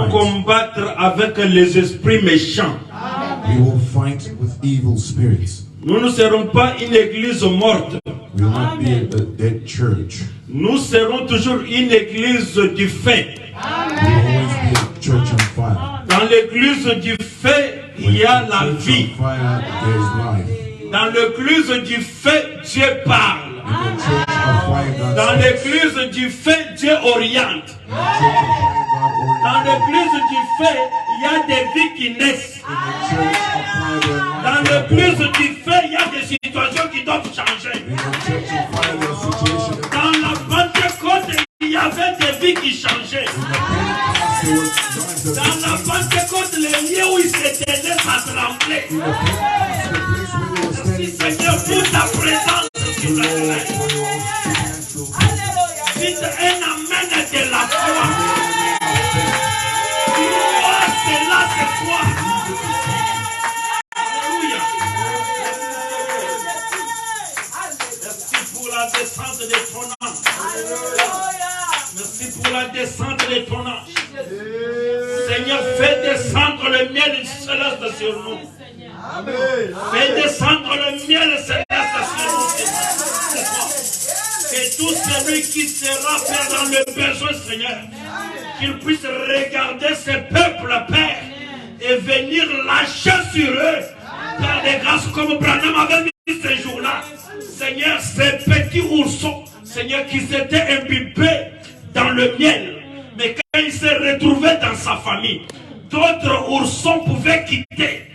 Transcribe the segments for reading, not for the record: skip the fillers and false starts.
combattre avec les esprits méchants. We will fight with evil spirits. Nous ne serons pas une église morte. We will not be a dead church. Nous serons toujours une église du feu. We will always be a church on fire. Dans l'église du feu, il y a la vie. Fire, there is life. Dans l'église du feu, Dieu parle. In the church of fire, God Dans speaks. l'église du feu, Dieu oriente. In the church of fire, God Dans orients. l'église du feu, il y a des vies qui naissent. In the church of fire, there are Dans lives that are l'église born. du feu, il y a des situations qui doivent changer. In the church of fire, there are situations that Dans la Pentecôte, il y avait des vies qui changeaient. in the Pentecost, there was lives that Dans were la changed. Pentecôte, les lieux où ils se tenaient, ça tremblait. In the Pentecost, the place where they were Merci standing, Seigneur pour ta présence sur la Lord, terre. for your supernatural. Dites un amen de la foi. Oh, c'est là, c'est toi. Alléluia. Merci pour la descente des ton âme. Merci pour la descente des ton âme. Seigneur, fais descendre le miel céleste sur nous. Fais descendre le miel céleste sur nous. Et tout celui qui sera, Père, dans le besoin, Seigneur, qu'il puisse regarder ce peuple, Père, et venir lâcher sur eux, Père de grâce, comme Branham avait dit ce jour-là. Seigneur, ces petits oursons, Seigneur, qui s'étaient imbibés dans le miel, mais quand ils se retrouvaient dans sa famille, d'autres oursons pouvaient quitter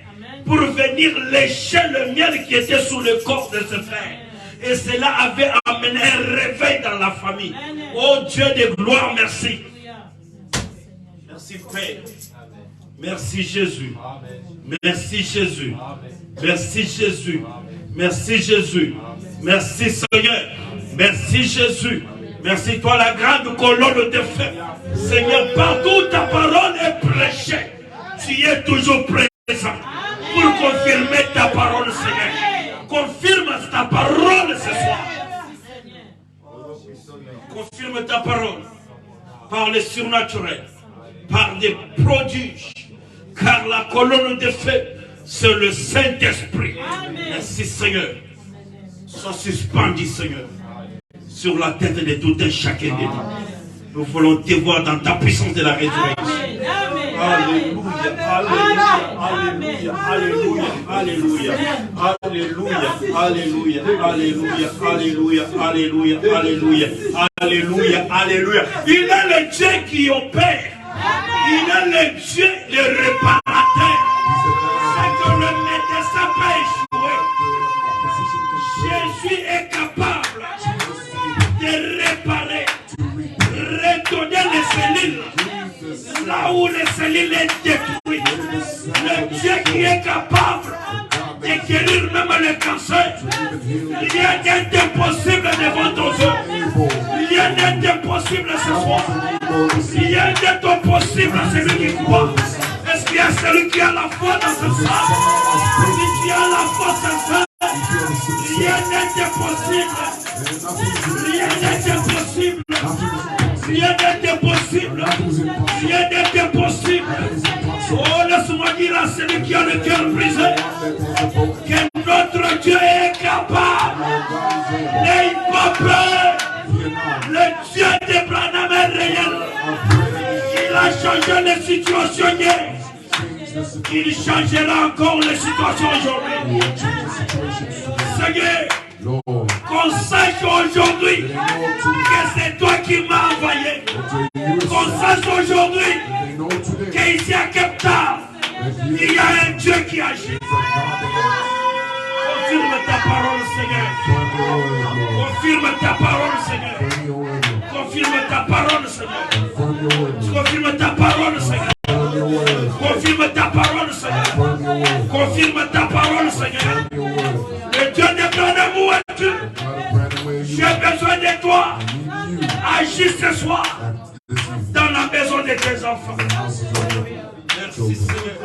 pour venir lécher le miel qui était sous le corps de ce frère. Et cela avait amené un réveil dans la famille. Oh Dieu de gloire, merci. Merci Père. Merci Jésus. Merci Jésus. Merci Jésus. Merci Jésus. Merci Seigneur. Merci Jésus. Merci toi la grande colonne de feu. Seigneur, partout ta parole est prêchée. Tu es toujours présent pour confirmer ta parole, Seigneur. Confirme ta parole ce soir. Confirme ta parole par le surnaturel, par des prodiges, car la colonne de feu, c'est le Saint-Esprit. Merci Seigneur. Sois suspendu, Seigneur, sur la tête de tout un chacun de nous. Nous voulons te voir dans ta puissance de la résurrection. Alléluia, alléluia, alléluia, alléluia, alléluia, alléluia, alléluia, alléluia, alléluia, alléluia, alléluia, alléluia. Il est le Dieu qui opère. Il est le Dieu, le réparateur. C'est que le médecin peut échouer. Jésus est capable de réparer, redonner les cellules là où les cellules sont détruites. Le Dieu qui est capable de guérir même le cancer. Rien n'est impossible devant ton Dieu. Rien n'est impossible ce soir. Rien n'est impossible à celui qui croit. Est-ce qu'il y a celui qui a la foi dans ce soir? Si tu as la foi sincère, rien n'est impossible. Rien n'est impossible. Rien n'est impossible. Rien n'est impossible. Oh, laisse-moi dire à celui qui a le cœur brisé que notre Dieu est capable. N'aie pas peur. Le Dieu d'Abraham est réel. Il a changé les situations hier. Il changera encore les situations aujourd'hui. Seigneur, qu'on sache aujourd'hui que c'est toi qui m'as envoyé. Qu'on sache aujourd'hui qu'ici à Cape Town, il y a un Dieu qui agit. Confirme ta parole, Seigneur. Confirme ta parole, Seigneur. Confirme ta parole, Seigneur. Confirme ta parole, Seigneur. Confirme ta parole, Seigneur. Confirme ta parole, Seigneur. Le Dieu de Branham, où es-tu? J'ai besoin de toi. Agis ce soir dans la maison de tes enfants. Merci, Seigneur.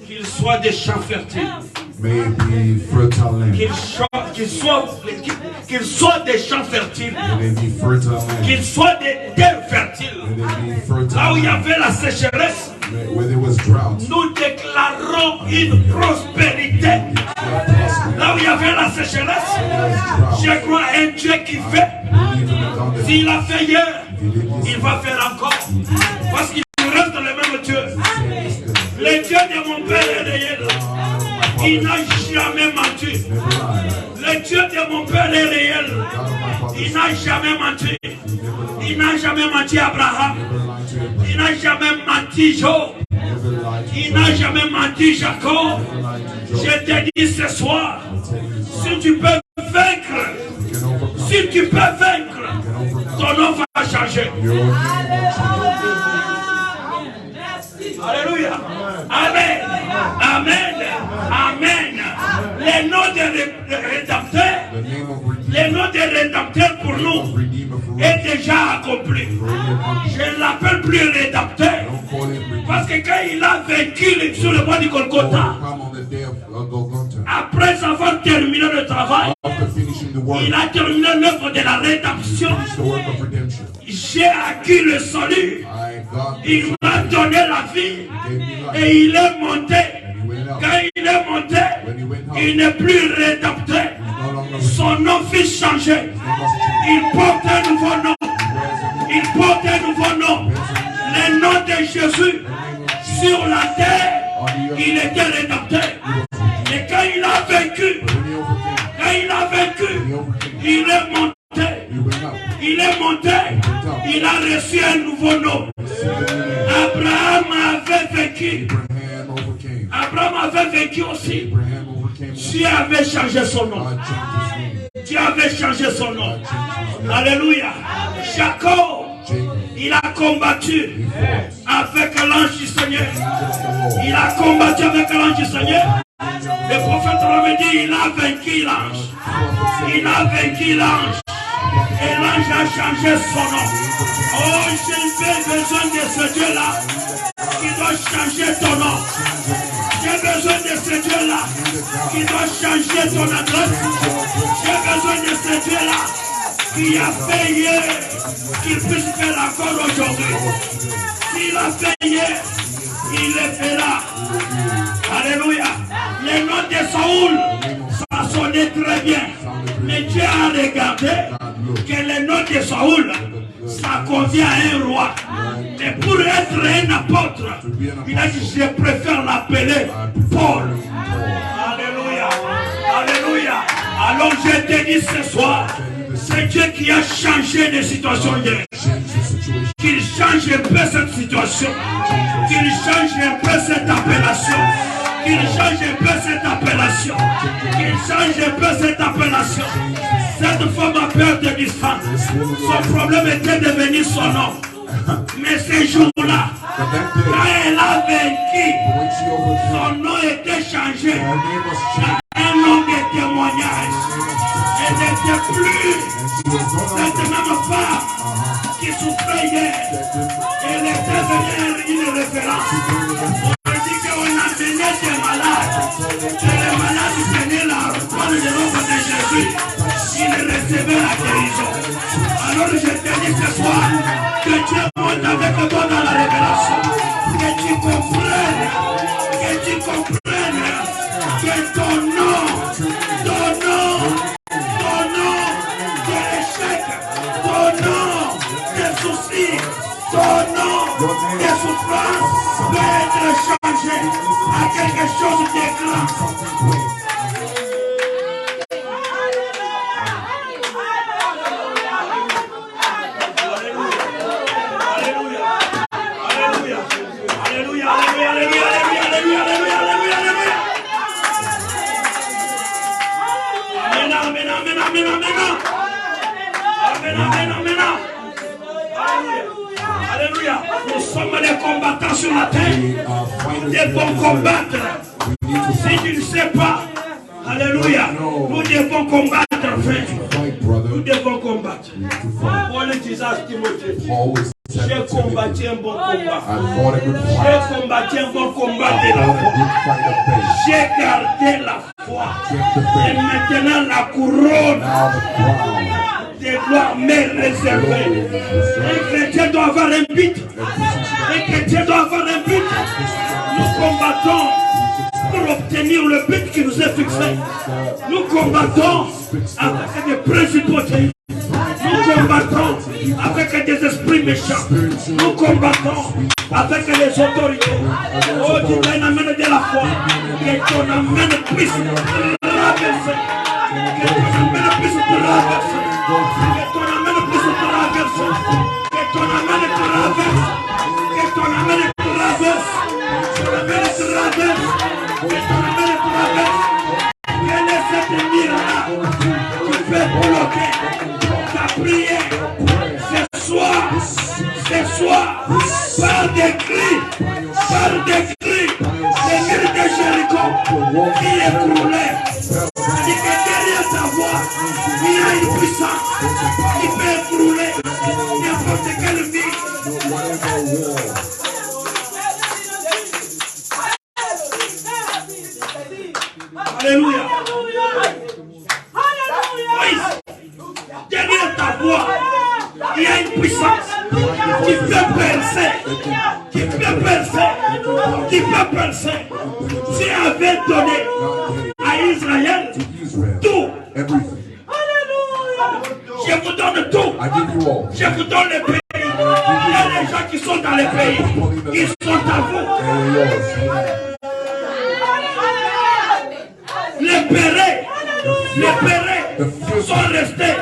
Qu'ils soient des champs fertiles. May it be fertile land. Qu'ils soient des champs fertiles. May it be fertile land. Qu'ils soient des terres fertiles. May it be fertile Là où il y land. avait la sécheresse, Where there was drought. nous déclarons une prospérité. Là où il y avait la sécheresse, je crois un Dieu qui fait. S'il a fait hier, il va faire encore. Parce qu'il reste le même Dieu. Le Dieu de mon père est réel. Il n'a jamais menti. Le Dieu de mon père est réel. Il n'a jamais menti. Il n'a jamais menti Abraham. Il n'a jamais menti Job. Il n'a jamais menti Jacob. Je te dis ce soir, si tu peux vaincre, si tu peux vaincre, ton nom va changer. Alléluia. Amen. Amen. Amen. Les noms des rédempteurs, les noms des rédempteurs pour nous est déjà accompli. Je ne l'appelle plus rédempteur. Parce que quand il a vécu sur le mont du Golgotha, après avoir terminé le travail, il a terminé l'œuvre de la rédemption. J'ai acquis le salut. Il m'a donné la vie. Et il est monté. Quand il est monté, il n'est plus rédempteur. Son nom fut changé. Il porte un nouveau nom. Il porte un nouveau nom. Le nom de Jésus sur la terre, il était rédempteur. Et quand il a vaincu, il est monté. Il est monté. Il a reçu un nouveau nom. Abraham avait vaincu. Abraham avait vaincu aussi. Dieu avait changé son nom. Dieu avait changé son nom. Alléluia. Jacob, il a combattu avec l'ange du Seigneur. Il a combattu avec l'ange du Seigneur. Le prophète avait dit, il a vaincu l'ange. Il a vaincu l'ange. Et l'ange a changé son nom. Oh, j'ai besoin de ce Dieu-là qui doit changer ton nom. J'ai besoin de ce Dieu-là qui doit changer ton adresse. J'ai besoin de ce Dieu-là qui a fait hier, qu'il puisse faire encore aujourd'hui. S'il a fait hier, il le fera. Alléluia. Le nom de Saoul, ça sonnait très bien. Mais Dieu a regardé que le nom de Saoul, ça convient à un roi. Mais pour être un apôtre, il a dit, je préfère l'appeler Paul. Alléluia. Alléluia. Alors je te dis ce soir, c'est Dieu qui a changé les situations hier. Qu'il change un peu cette situation. Qu'il change un peu cette appellation. Qu'il change un peu cette appellation. Qu'il change un peu cette appellation. Cette femme a peur de distance. Son problème était de venir son nom. Mais ce jour-là, quand elle a vaincu, son nom était changé. Un nom de témoignage. Elle n'était plus cette même femme qui souffrait hier. Elle était devenue une référence. On dit qu'on amenait des malades. Et les malades tenaient la parole de l'ombre de Jésus. Ils recevaient la guérison. Alors je te dis ce soir que Dieu monte avec toi dans la révélation. Que tu comprennes que ton nom de l'échec, ton nom de soucis, ton nom de souffrance peut être changé à quelque chose de grand. Alléluia. Nous sommes les combattants sur la terre. Nous devons combattre. Si tu ne sais pas, alléluia, nous devons combattre, frère. Nous devons combattre. Paul disait à Timothée, J'ai combattu un bon combat. I fought a good J'ai fight. combattu un bon combat I de la fought a foi. good fight of faith. J'ai gardé la foi. Kept the Et faith. maintenant la couronne Now the crown. des gloires m'est réservée. Un chrétien doit avoir un but. Un chrétien doit avoir un but. Nous combattons pour obtenir le but qui nous est fixé. Nous combattons avec des principautés. Nous combattons avec des esprits méchants. Nous combattons avec les autorités. Oh, tu dois amener de la foi. Que ton amène puisse traverser. Que ton amène puisse traverser. Que ton amène puisse traverser. Que ton amène traverse. Que ton amène traverse. Que ton amène traverse. Que ton amène traverse. Quel est cet ennemi-là qui fait bloquer ta prière ce soir, par des cris, les murs de Jéricho qui écroulaient. C'est que derrière ta voix, il y a une puissance qui peut écrouler n'importe quelle vie. Alléluia. Oui. Derrière ta voix, il y a une puissance qui peut percer. Dieu avait donné à Israël tout. Everything. Je vous donne tout. I give you all. Je vous donne les pays. Il y a des gens qui sont dans les pays. Ils sont à vous. And yours. Les pérés sont restés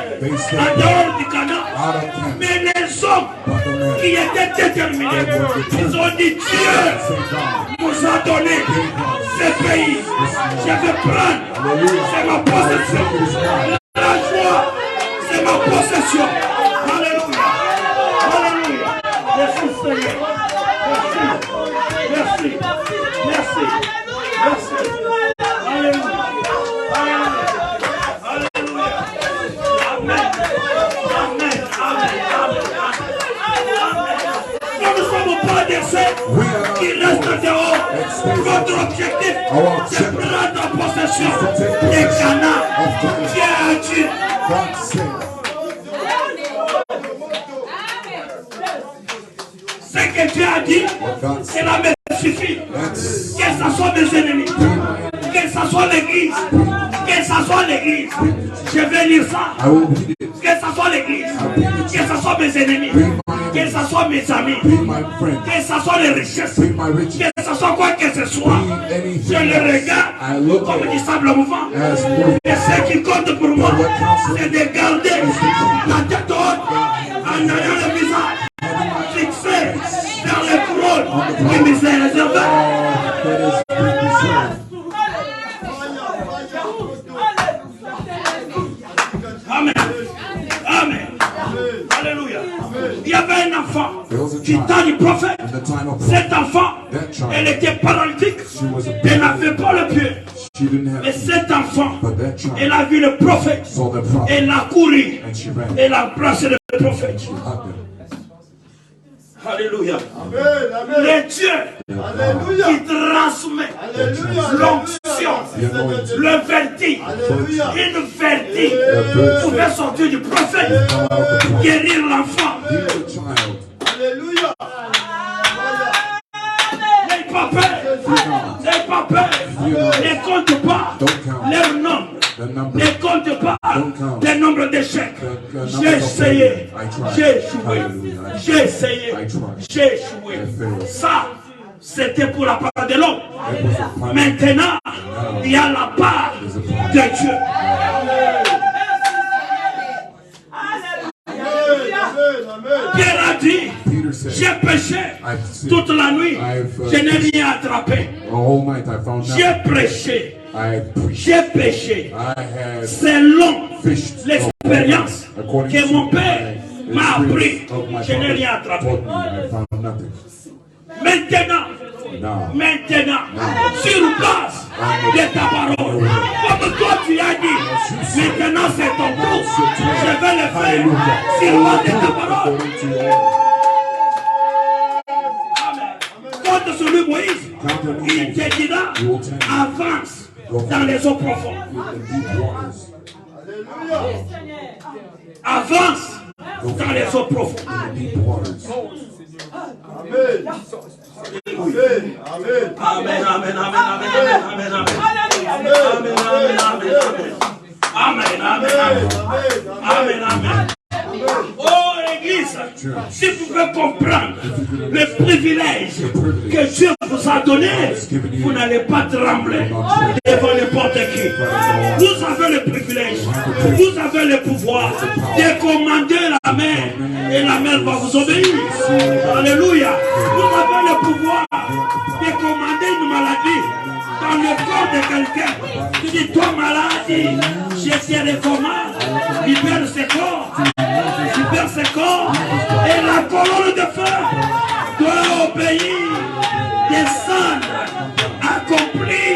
en dehors du Canaan. Mais les hommes qui étaient déterminés, ils ont dit Dieu nous a donné ce pays. Je vais prendre. C'est ma possession. La joie, c'est ma possession. Alléluia. Alléluia. Merci Seigneur. Merci. Merci. Merci. Alléluia. Qui reste dehors. Votre objectif, c'est prendre possession des Canaan. Dieu a dit. Ce que Dieu a dit, cela me suffit. Que ce soit mes ennemis, que ce soit l'église, je vais lire ça. Que ce soit l'église, que ce soit mes ennemis, que ce soit mes amis, que ce soit les richesses, que ce soit quoi que ce soit, je le regarde comme du sable mouvant. Et ce qui compte pour moi, c'est de garder la tête haute en ayant le visage fixé dans le trône qui nous est réservé. Amen. Amen. Alléluia. Il y avait un enfant du temps du prophète. Cet enfant, elle était paralytique. Elle n'avait pas le pied. Mais cet enfant, elle a vu le prophète. Elle a couru. Elle a embrassé le prophète. Alléluia. Le Dieu qui transmet l'onction, le vertige, une vertige pouvait sortir du prophète, guérir l'enfant. Alléluia. N'aie pas peur, ne compte pas leur nombre. Ne compte pas le nombre d'échecs. J'ai essayé, j'ai échoué. J'ai essayé, j'ai échoué. Ça, c'était pour la part de l'homme. Maintenant, il y a la part de Dieu. Pierre a dit, j'ai péché toute la nuit, je n'ai rien attrapé. J'ai prêché. J'ai péché selon l'expérience que mon père m'a appris. Je n'ai rien attrapé. Maintenant, sur base de ta parole, comme toi tu as dit, maintenant c'est ton tour. Je vais le faire sur base de ta parole. compte sur lui, Moïse. Il te dira, avance dans les eaux profondes. Avance dans les eaux profondes. Amen. Amen, amen, amen, amen, amen, amen. Amen, amen, amen, amen. Amen, amen, amen. Amen, amen. Oh, Église, si vous pouvez comprendre le privilège que Dieu vous a donné, vous n'allez pas trembler devant n'importe qui. Vous avez le privilège, vous avez le pouvoir de commander la mer et la mer va vous obéir. Alléluia. Vous avez le pouvoir de commander une maladie dans le corps de quelqu'un. Tu dis, toi maladie, je te recommande, libère ce corps. Libère ses corps et la colonne de feu doit obéir, descendre, accomplir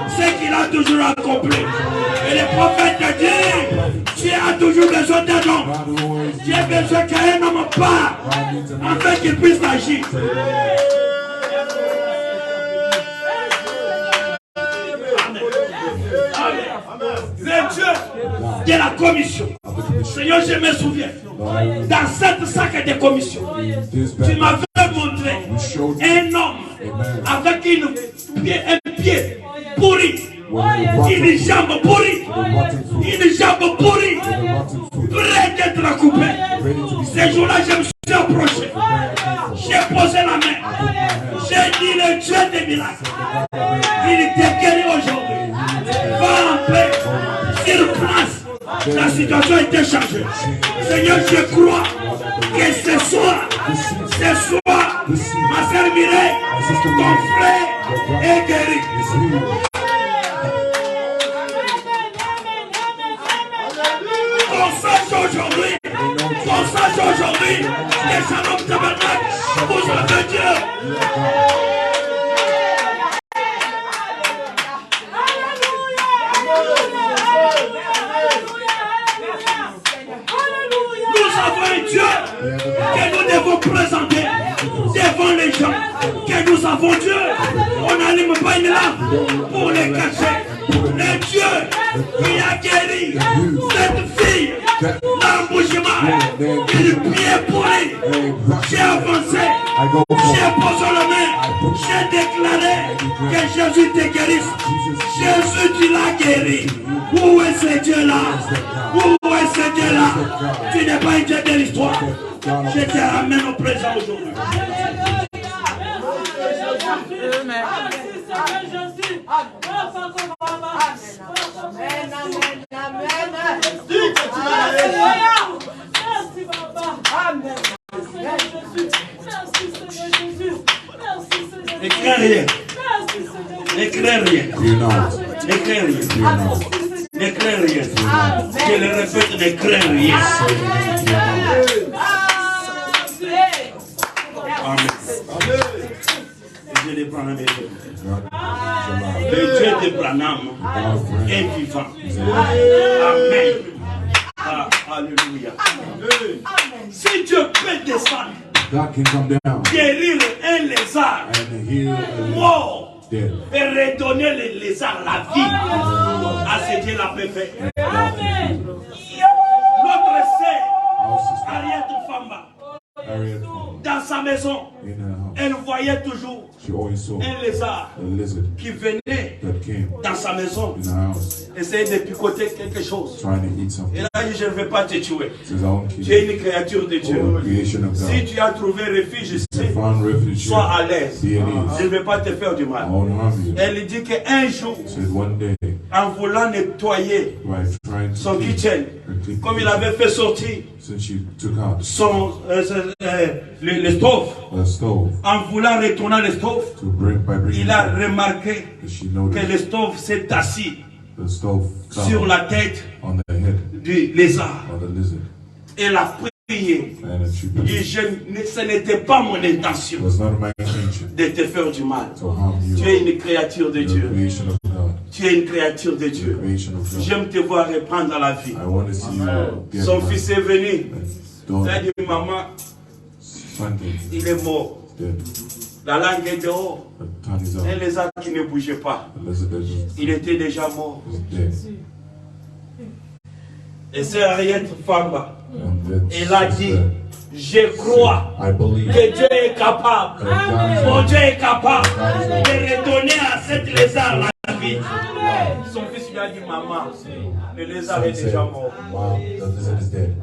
ce qu'il a toujours accompli. Et le prophète a dit, tu as toujours besoin d'un homme. Tu as besoin qu'un homme part afin qu'il puisse agir. Le Dieu de la commission. Seigneur, je me souviens, dans cette sac de commission, tu m'avais montré un homme avec un pied pourri, une jambe pourrie, prêt d'être coupé. Ce jour-là, je me suis approché, j'ai posé la main, j'ai dit le Dieu des miracles, il t'est guéri aujourd'hui, va en paix, sur place. La situation a été changée. Seigneur, je crois que ce soir, ma sœur Mireille, ton frère est guéri. Qu'on sache aujourd'hui, les Shalom Tabernacle, vous avez Dieu. Que nous devons présenter devant les gens, que nous avons Dieu. On n'allume pas une lampe pour les cacher. Le Dieu qui a guéri cette fille, l'embouchement, il pied pourri. J'ai avancé, j'ai posé la main, j'ai déclaré que Jésus te guérisse. Jésus, tu l'as guéri. Où est ce Dieu-là? Où est ce Dieu-là? Tu n'es pas un Dieu de l'histoire. Je te ramène au présent aujourd'hui. N'écris rien. N'écris rien. N'écris rien. N'écris rien. Je le répète, n'écris rien. Amen. Je les prends avec eux. Le Dieu de Branham est vivant. Amen. Ah, alléluia. Si Dieu peut descendre, guérir un lézard mort et redonner le lézard la vie, à ce Dieu l'a fait. Amen. Notre sœur, Ariette Famba, dans sa maison, elle voyait toujours un lézard qui venait dans sa maison, essayer de picoter quelque chose. Et là, il dit, je ne vais pas te tuer. Tu es une créature de Dieu. Si tu as trouvé refuge ici, sois à l'aise. Je ne vais pas te faire du mal. Elle dit qu'un jour, en voulant nettoyer son kitchen, comme il avait fait sortir son le stove, en voulant retourner le stove, il a remarqué que le stove s'est assis sur la tête du lézard. Et la prié. Il dit, ce n'était pas mon intention de te faire du mal. Tu es une créature de Dieu. Tu es une créature de Dieu. J'aime te voir reprendre la vie. Son fils est venu. Il a dit, maman, il est mort. La langue est dehors. The tongue is Un out. lézard qui ne bougeait pas. The lizard that Il était déjà mort. was dead. Et c'est Henriette Famba. And then Elle a she dit, said, je crois I believe que Dieu est capable. that Mon God Dieu est capable Amen. de redonner à cette lézard la vie. Son fils lui a dit, maman, le lézard est said, déjà mort. Mom, the lizard is dead.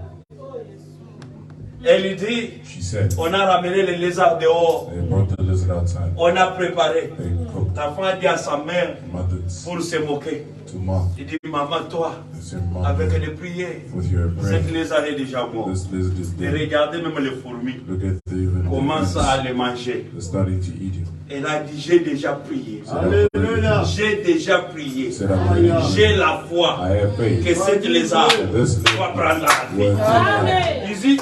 Elle lui dit, She said, on a ramené le lézard dehors. they brought the lizard outside. On a préparé. They cooked. Ta femme a dit à sa mère Mother pour se moquer. to mom. Il dit, maman, toi, They said, Mom, avec les prières, with your cette prayer, lézard est déjà mort. this lizard is Et dead. regardez même les fourmis. Look at the even Commence à les manger. they're starting to eat it. Elle a dit, j'ai déjà prié. Alléluia. J'ai déjà prié. Said, I believe. J'ai la foi I have faith. que cette lézard This va lizard prendre la will vie. take life. Il dit,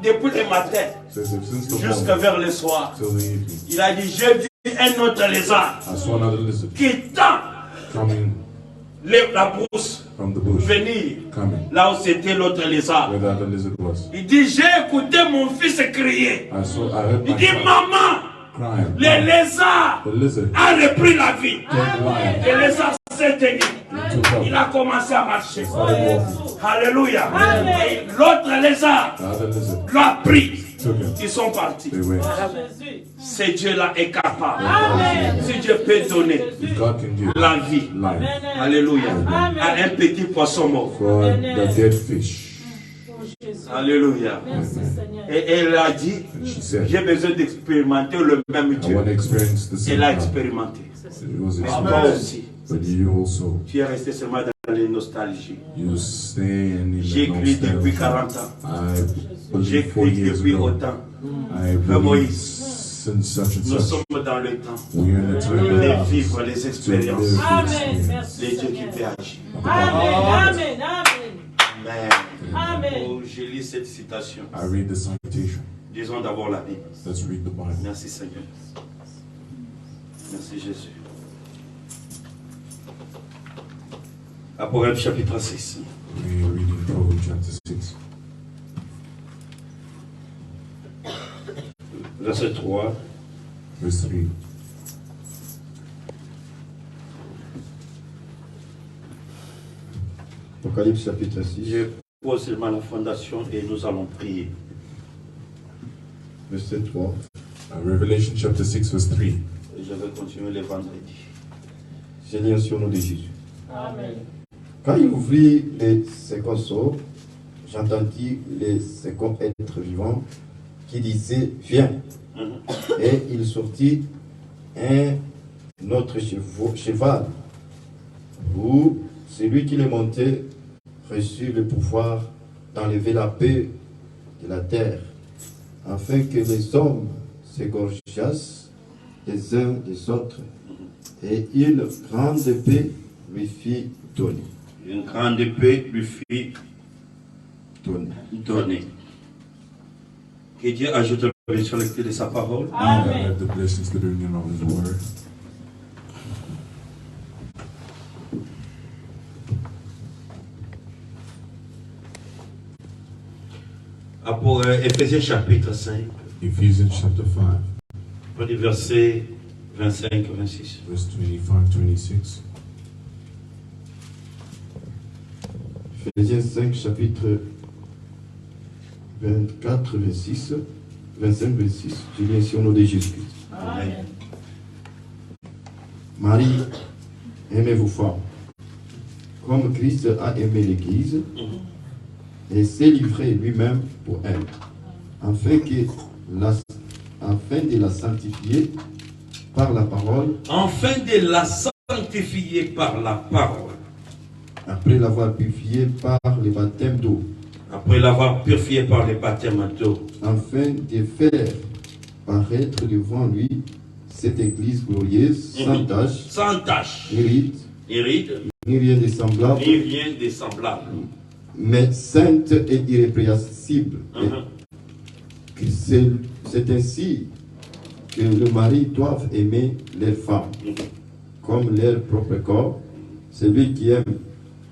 depuis le matin Says that since the jusqu'à morning vers le soir, till the evening, il a dit, j'ai vu un autre lézard I saw another lizard qui tend coming la brousse from the bush, venir coming là où c'était l'autre lézard. where the other lizard was. Il dit, j'ai écouté mon fils crier. I heard Il my dit, son maman, crying. le lézard The lizard a repris la vie. came alive. Le lézard s'est tenu. He took Il up. a commencé à marcher. Started walking. Alléluia. Et l'autre lézard The other lizard l'a pris. took him. Ils sont partis. They went. Ce Dieu-là est capable. Amen. Si Dieu peut donner If God can give la vie, life alléluia, à un petit poisson mort. for the dead fish, Alléluia. Et elle a dit, and she said, j'ai besoin d'expérimenter le même I want to Dieu. experience the same Elle a God. expérimenté. It was Mais toi experienced. aussi, But you also, tu es resté seulement dans les nostalgies. you stay in J'écris the depuis nostalgia. 40 ans. I believe 4 J'écris years depuis ago. autant. I believe Moïse. since such and Nous such. sommes dans le temps We are in a time de of vivre les to expériences. live the Amen. experience. Les dieux qui peut agir. Amen. Amen. Amen. Oh, je lis cette citation. I read the citation. Disons d'abord la Bible. Let's read the Bible. Merci Seigneur. Merci Jésus. Apocalypse chapitre 6. We are reading Proverbs chapter 6. Verset 3. Verse 3. Apocalypse chapitre 6, Je pose seulement la fondation et nous allons prier. verset 3. Revelation chapter 6 verse 3. Et je vais continuer le vendredi. Je lis sur nom de Jésus. Amen. Quand il ouvrit les second sceaux, j'entendis les seconds êtres vivants qui disaient viens. Et il sortit un autre cheval, où celui qui le montait reçut le pouvoir d'enlever la paix de la terre, afin que les hommes s'égorgeassent les uns des autres, et une grande paix lui fit donner. Une grande paix lui fut donnée. Que Dieu ajoute la bénédiction à la lecture de sa parole. Add the blessings to the union of his word. Pour Éphésiens chapitre 5, Ephesians chapter 5 pour les versets 25-26. verse 25-26. Éphésiens 5, chapitre 24, 26, 25, 26. Je lis ainsi au nom de Jésus-Christ. Amen. Marie, aimez vos femmes, comme Christ a aimé l'Église et s'est livré lui-même pour elle, afin de la sanctifier par la parole, Afin de la sanctifier par la parole, après l'avoir purifiée par le baptême d'eau, après l'avoir purifié par le baptême d'eau, afin de faire paraître devant lui cette Église glorieuse, sans tache, sans tache, ni ride, ni ride, ni rien de semblable, ni rien de semblable. mais sainte et irrépréhensible. Que c'est ainsi que le mari doit aimer les femmes comme leur propre corps. Celui qui aime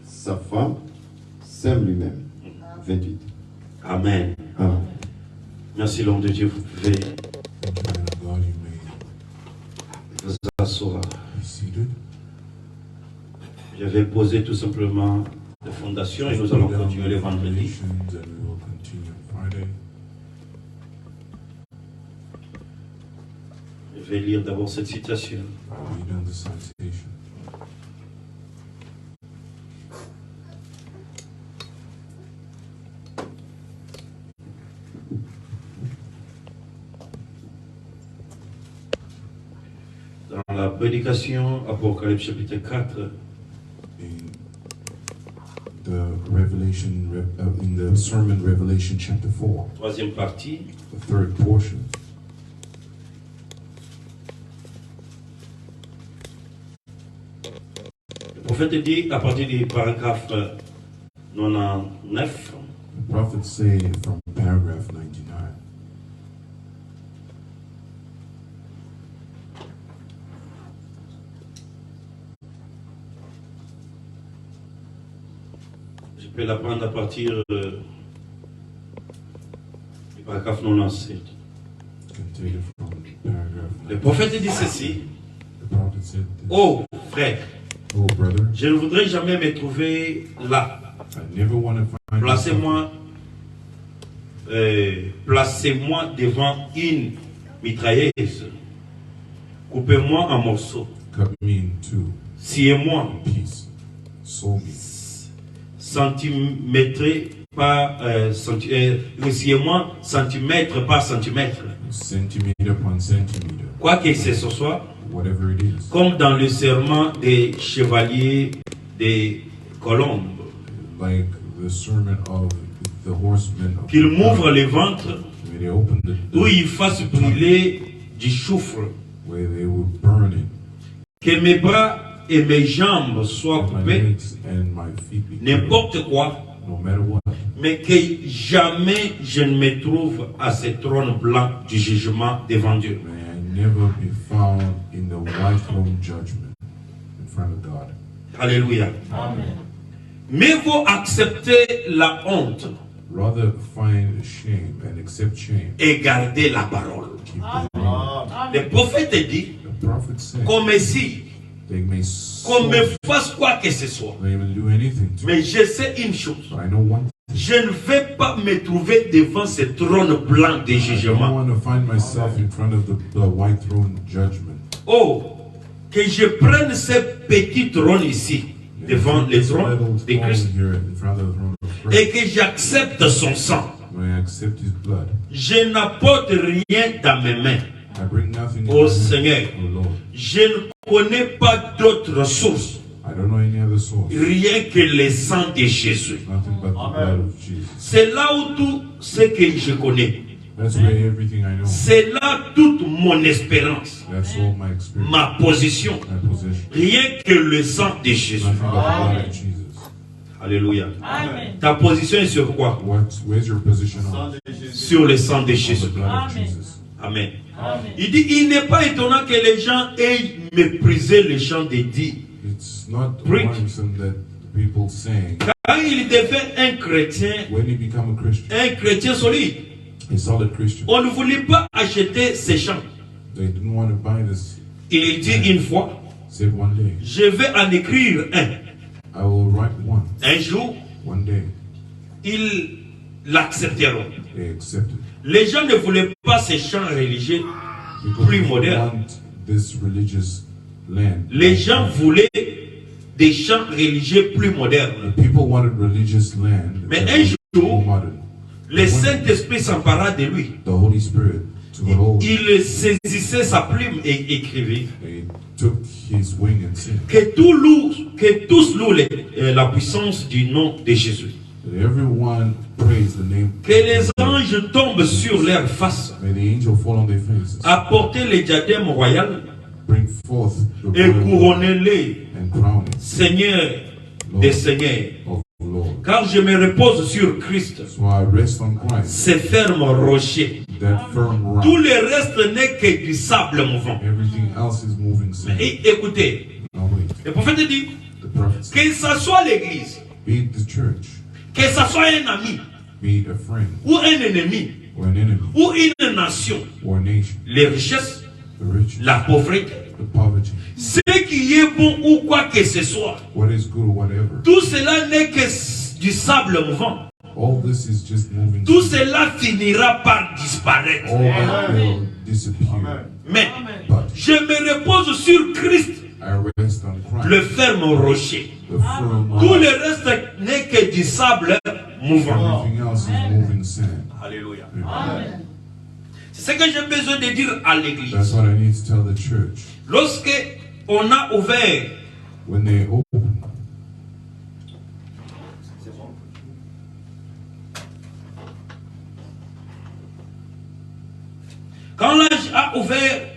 sa femme s'aime lui-même. 28. Amen. Amen. Merci l'homme de Dieu. Vous pouvez Thank you, man of God. You s'asseoir. Be seated. Je vais poser tout simplement les fondations et nous allons continuer le vendredi. And we will continue Friday. Je vais lire d'abord cette citation. Read on the citation. Dans la prédication, Apocalypse chapitre 4, In the in the sermon Revelation chapter 4, troisième partie, the third portion, le prophète dit à partir du paragraphe 99, the prophets say from paragraph 99, je peux la prendre à partir du paragraphe 97. you can take it from paragraph Le 99. prophète dit ceci: The prophet said this, Oh frère, oh brother, je ne voudrais jamais me trouver là. I never want to find myself Placez-moi devant une mitrailleuse. Coupez-moi en morceaux. cut me in two, Sciez-moi piece, sew me, centimètre par sciez-moi centimètre par centimètre. centimeter upon centimeter, Quoi que ce soit, whatever it is, comme dans le serment des chevaliers des colombes, like the sermon of the horsemen of qu'il the m'ouvre Bible, le ventre, where they open où the il fasse brûler du soufre, where they will burn it, que mes bras et mes jambes soient and my coupés, legs and my feet be cut, n'importe quoi, no matter what, mais que jamais je ne me trouve à ce trône blanc du jugement devant Dieu. may I never be found in the white throne judgment in front of God. Alléluia. Amen. Mais vous acceptez la honte Rather find shame and accept shame. et garder la parole. Keep the law. Le prophète dit, The prophet said comme si, they may qu'on me sow, fasse quoi que ce soit. they will do anything to me. Mais je sais une chose. But I know one thing. Je ne vais pas me trouver devant ce trône blanc de I don't jugement. want to find myself in front of the white throne judgment. Oh, que je prenne ce petit trône ici, devant le This trône little de throne Christ, here in front of the throne of et Christ. que j'accepte son sang. When I accept his blood, Je n'apporte rien dans mes mains. I bring nothing in Oh my hand, Seigneur, oh Lord. je ne connais pas d'autre source, I don't know any other source. rien que le sang de Jésus. Nothing but the blood of Jesus. C'est là où tout ce que je connais. That's where everything I know. C'est là toute mon espérance, That's all my experience, ma position. my possession. Rien que le sang de Jésus. Nothing but the blood of Jesus. Alléluia. Amen. Ta position est sur quoi? Where's your position on Sur le sang de the Jésus. blood of Amen. Jesus? Amen. Amen. Il dit, il n'est pas étonnant que les gens aient méprisé le chant des dits. It's not Preach. worrisome that people saying Quand il devient un chrétien when he become a Christian, solide, a solid Christian, on ne voulait pas acheter ces chants. they didn't want to buy this. Il dit une fois, Said one day, je vais en écrire un. I will write one. Un jour, One day, ils l'accepteront. they accepted. Les gens ne voulaient pas ces chants religieux Because plus they modernes. want this religious land. Les gens voulaient des chants religieux plus modernes. The people wanted religious land. Mais that un was jour, more modern. Le Saint-Esprit s'empara de lui. The Holy Spirit took hold. Il saisissait sa plume et écrivit They took his wing and said, que tous louent la puissance du nom de Jésus. that everyone praise the name. Que les anges tombent sur leurs faces. May the angel fall on their faces. Apportez les diadèmes royales Bring forth the et royal couronnez-les, and crown it, Seigneur des Seigneurs. of the Lord. Car je me repose sur Christ, So I rest on Christ, ce ferme rocher. that firm rock. Tout le reste n'est que du sable mouvant. Everything else is moving sand. Et écoutez, Now wait, le prophète dit the prophet said, que ce soit l'église, be it the church, que ce soit un ami be it a friend, ou un ennemi or an enemy, ou une nation, or a nation, les richesses, the rich, la pauvreté, the poverty, Ce qui est bon ou quoi que ce soit, what is good or whatever. tout cela n'est que du sable mouvant. All this is just moving. Tout cela finira par disparaître. All that will disappear. Mais But je me repose sur Christ, I rest on Christ, le ferme rocher. the firm Tout rock. le reste n'est que du sable mouvant. Everything else is moving sand. Alléluia. Amen. C'est ce que j'ai besoin de dire à l'église. That's what I need to tell the church. Lorsque on a ouvert When they open, quand l'ange a ouvert,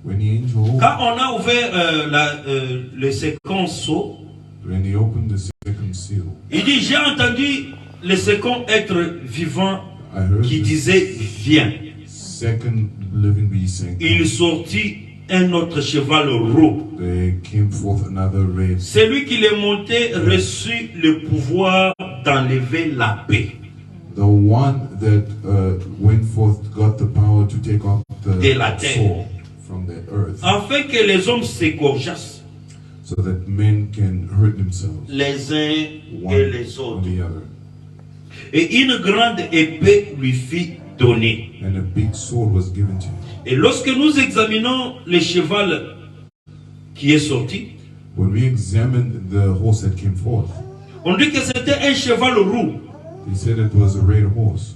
when the angel opened, quand on a ouvert le second sceau, when they opened the second seal, il dit, j'ai entendu le second être vivant I heard qui the disait, viens. second living beast saying, Il sortit un autre cheval roux. There came forth another red. Celui qui les montait reçut le pouvoir d'enlever la paix The one that went forth got the power to take off De la the terre. soul from the earth, afin que les hommes s'égorgeassent so that men can hurt themselves les uns one et les or autres. the other. Et une grande épée lui fit donner. And a big sword was given to him. Et lorsque nous examinons le cheval qui est sorti, When we examined the horse that came forth, on dit que c'était un cheval roux. he said it was a red horse.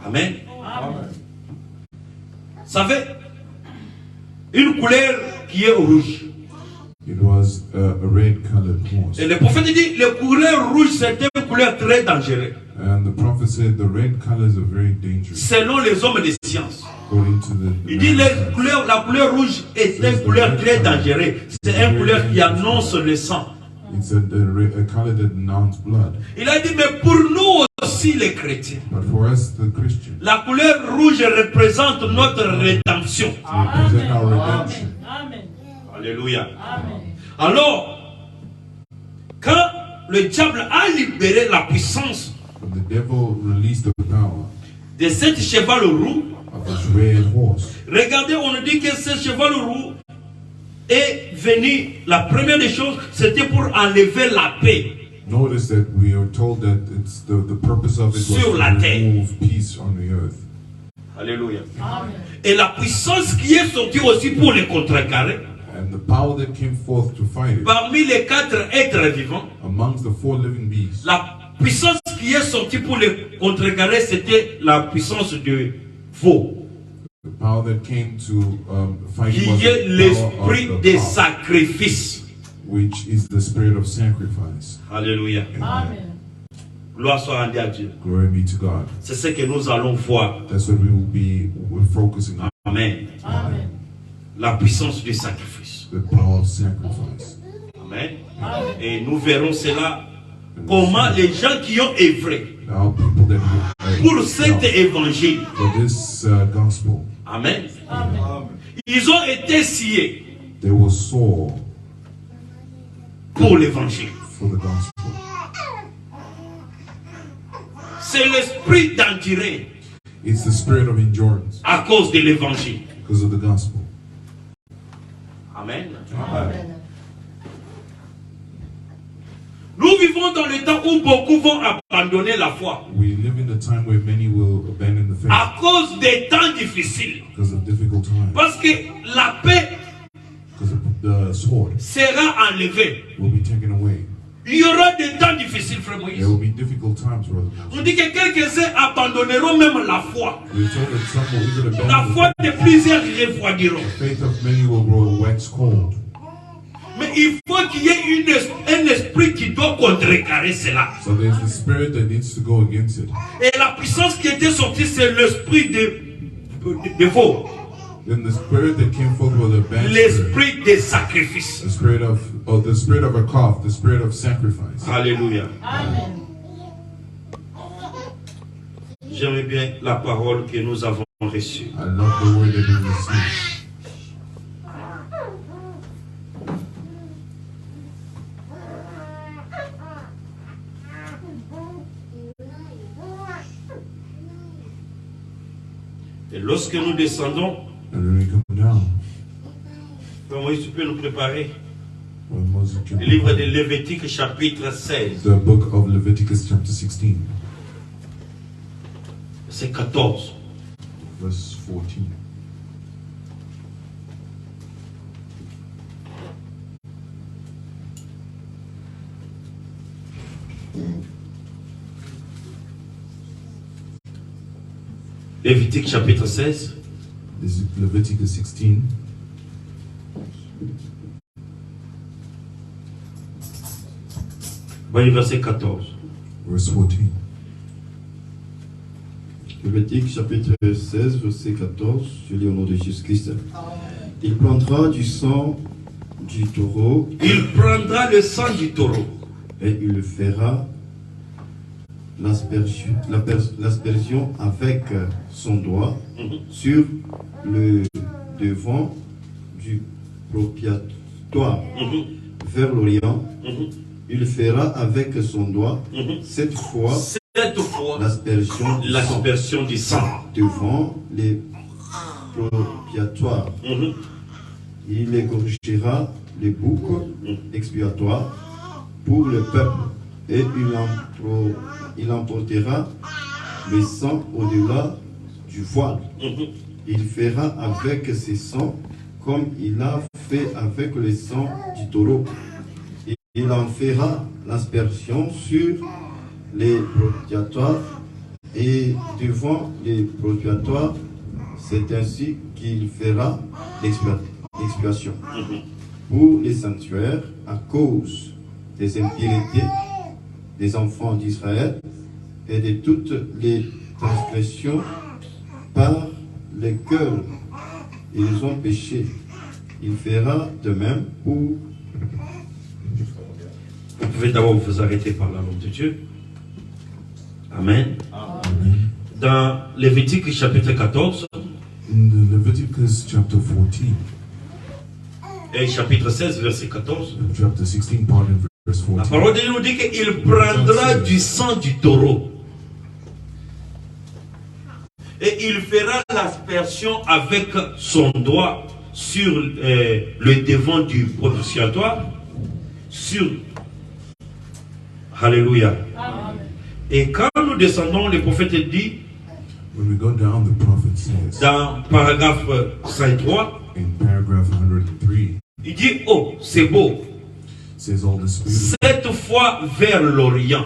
Amen. Amen. Vous savez, une couleur qui est rouge. It was a red colored horse. Et le prophète dit, les couleurs rouges, c'est une couleur très dangereuse. And the prophet said the red colors are very dangerous. Selon les hommes de science. According to the Il dit, man- la couleur rouge est une couleur très dangereuse. C'est une couleur qui annonce le sang. it's a color that announced blood. Il a dit, mais pour nous aussi les chrétiens, But for us, the Christians, la couleur rouge représente notre rédemption. to represent our redemption. Amen. Alléluia. Amen. Alors, quand le diable a libéré la puissance When the devil released the power de cet cheval roux, of this red horse, regardez, on nous dit que ce cheval roux est venu, la première des choses, c'était pour enlever la paix. notice that we are told that it's the purpose of it was Sur to la terre. remove peace on the earth. Alléluia. Amen. Et la puissance qui est sortie aussi pour les contrecarrer, And the power that came forth to fight it, parmi les 4 êtres vivants, amongst the 4 living beasts, la puissance qui est sortie pour les contrecarrer, c'était la puissance de veau, the power that came to fight qui was est the l'esprit power of des the cock, sacrifices. which is the spirit of sacrifice. Alléluia. Amen. Gloire soit rendue à Dieu. Glory be to God. C'est ce que nous allons voir. That's what we're focusing on, Amen. Amen. La puissance du sacrifice. the power of sacrifice. Amen. Amen. Et nous verrons cela. Comment les gens qui ont œuvré Now people that pour cet évangile. for this gospel, Amen. Amen. Ils ont été sciés they were sore pour l'évangile. for the gospel. C'est l'esprit d'endurer It's the spirit of endurance à cause de l'évangile. because of the gospel. Amen. Amen. Nous vivons dans le temps où beaucoup vont abandonner la foi We live in a time where many will abandon the faith à cause des temps difficiles. because of difficult times. Parce que la paix Because the sword sera enlevée. will be taken away. Il y aura des temps difficiles, frère Moïse. There will be difficult times, brother. On dit que quelques-uns abandonneront même la foi. We're told that some will even La abandon foi the de plusieurs refroidiront. faith of many will grow wax cold. Mais il faut qu'il y ait un esprit qui doit contrecarrer cela. So there's the spirit that needs to go against it. Et la puissance qui était sortie, c'est l'esprit de veau. Then the spirit that came forth was a bad spirit. L'esprit des sacrifices. The spirit of a calf, the spirit of sacrifice. Alléluia. Amen. J'aime bien la parole que nous avons reçue. I love the word that we received. Et lorsque nous descendons, And when we come down, Frère Moïse, tu peux nous préparer Well, Moses, le livre de Lévitique chapitre 16, the book of Leviticus chapter 16, c'est 14. verse 14. Lévitique chapitre 16. This is Leviticus 16, Voyez verset 14. verse 14. Lévitique chapitre 16, verset 14, je lis au nom de Jésus-Christ. Il prendra du sang du taureau Il prendra le sang du taureau et il fera l'aspersion avec son doigt sur le devant du propitiatoire vers l'Orient. Il fera avec son doigt cette fois cette fois l'aspersion du sang du sang. devant les propitiatoires. Il égorgera les boucs expiatoires pour le peuple et il emportera le sang au-delà du voile. Il fera avec ce sang comme il a fait avec le sang du taureau. Il en fera l'aspersion sur les propitiatoires et devant les propitiatoires. C'est ainsi qu'il fera l'expiation pour les sanctuaires à cause des impuretés des enfants d'Israël et de toutes les transgressions par lesquelles ils ont péché. Il fera de même pour... Vous pouvez d'abord vous arrêter par la langue de Dieu. Amen. Dans Lévitique chapitre 14 In the Leviticus chapter 14, et chapitre 16 verset 14, chapter 16, pardon, verse la 14, parole de Dieu nous dit qu'il prendra du sang du taureau et il fera l'aspersion avec son doigt sur le devant du propitiatoire, sur... Alléluia. Et quand nous descendons, le prophète dit when we go down, the prophet says, dans paragraphe 103, in paragraph 103, il dit, oh, c'est beau, says all this beautiful, 7 fois vers l'Orient.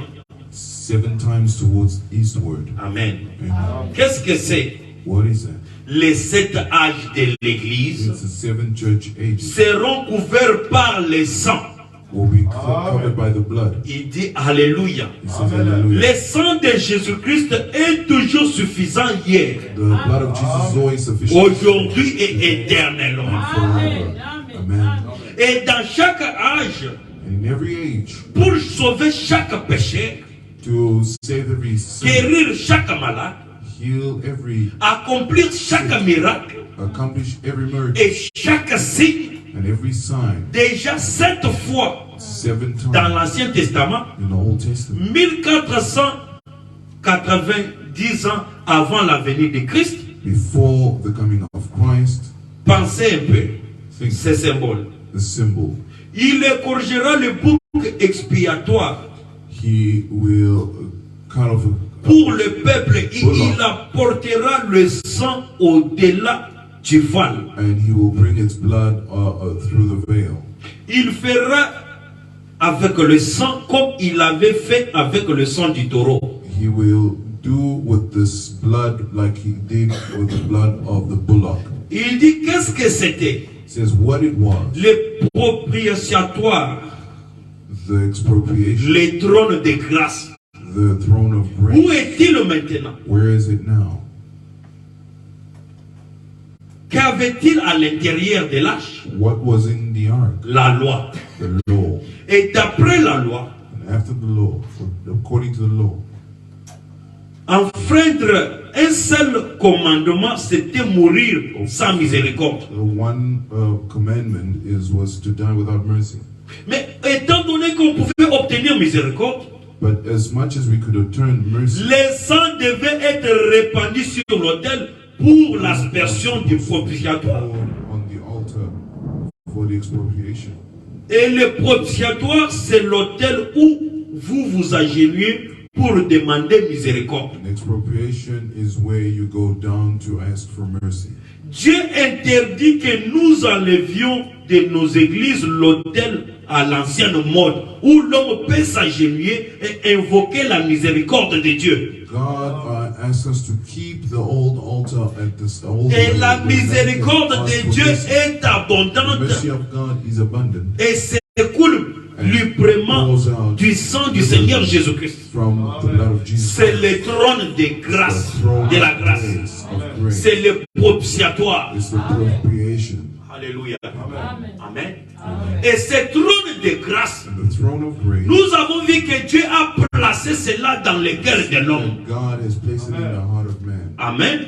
7 times towards eastward. Amen. Amen. Qu'est-ce que c'est? What is that? Les 7 âges de l'Église It's the 7 church ages seront couverts par le sang. will be covered by the blood. Il dit Alléluia. He says hallelujah. Le sang de Jésus-Christ est toujours suffisant hier, The blood of Jesus is always sufficient aujourd'hui et éternellement. forever. Amen. Et dans chaque âge, And in every age, pour sauver chaque péché, to save every sin, guérir chaque malade, heal every, accomplir chaque miracle accomplish every miracle, et chaque signe, and every sign, déjà 7 fois 7 dans times l'Ancien Testament, in the Old Testament, 1490 ans avant la venue de Christ. before the coming of Christ. Pensez un peu Think ces symboles. the symbol. Il égorgera le bouc expiatoire He will cut off pour le peuple et il apportera le sang au-delà du voile. and he will bring its blood through the veil. Il fera avec le sang comme il avait fait avec le sang du taureau. He will do with this blood like he did with the blood of the bullock. Il dit qu'est-ce que c'était? Says what it was, Le propitiatoire, the expropriation, le trône de grâce. the throne of Où grace. est-il maintenant? Where is it now? Qu'avait-il à l'intérieur de l'arche? What was in the ark? La loi. The law. Et d'après la loi, And after the law, according to the law, enfreindre un seul commandement, c'était mourir sans miséricorde. the one commandment was to die without mercy. Mais étant donné qu'on pouvait obtenir miséricorde, But as much as we could return mercy, le sang devait être répandu sur l'autel pour l'aspersion du propitiatoire. on the altar for the expropriation. Et le propitiatoire, c'est l'autel où vous vous agenouillez pour demander miséricorde. An expropriation is where you go down to ask for mercy. Dieu interdit que nous enlevions de nos églises l'autel à l'ancienne mode, où l'homme peut s'agenouiller et invoquer la miséricorde de Dieu. God asks us to keep the old altar at this old. Et la miséricorde de Dieu est The abondante mercy of God is abundant et s'écoule librement du sang du Seigneur Jésus-Christ. from the blood of Jesus. C'est le trône de grâce, de la grâce. Of grace. C'est le propitiatoire. It's the propitiation. Alléluia. Amen. Amen. Et ce trône de grâce, And the throne of grace. nous avons vu que Dieu a placé cela dans le cœur de l'homme. God has placed it in the heart of man. Amen.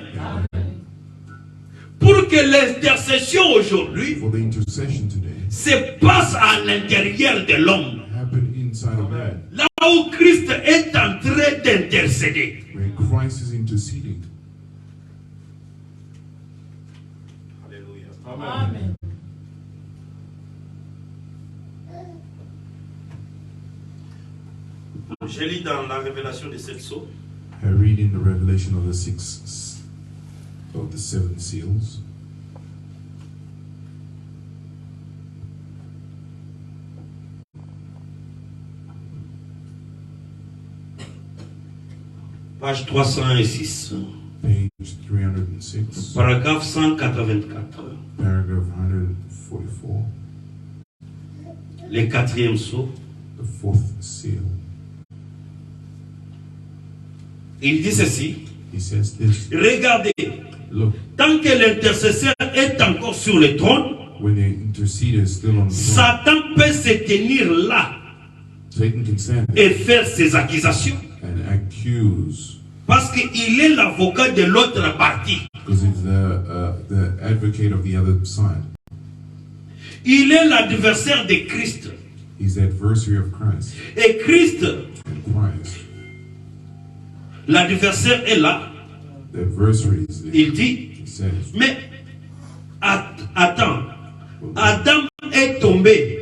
Pour que l'intercession aujourd'hui For the intercession today se passe à l'intérieur de l'homme. happen inside of man. Là où Christ est en train d'intercéder. When Christ is interceding. Alléluia. Amen. Je lis dans la révélation de cette sceaux. I read in the revelation of the seven seals. Page 306. Page 306. Paragraphe 184. Paragraph 144. Le quatrième sceau. The fourth seal. Il dit ceci. He says this. Regardez, Look, tant que l'intercesseur est encore sur le trône, when the interceder is still on the throne, Satan peut se tenir là Satan can stand et there faire ses accusations. and accuse, Parce qu'il est l'avocat de l'autre partie. because he's the advocate of the other side. Il est l'adversaire de Christ. He's the adversary of Christ. Et Christ, And Christ, l'adversaire est là. the adversary is there. Il dit, He says, mais attends, Adam est tombé.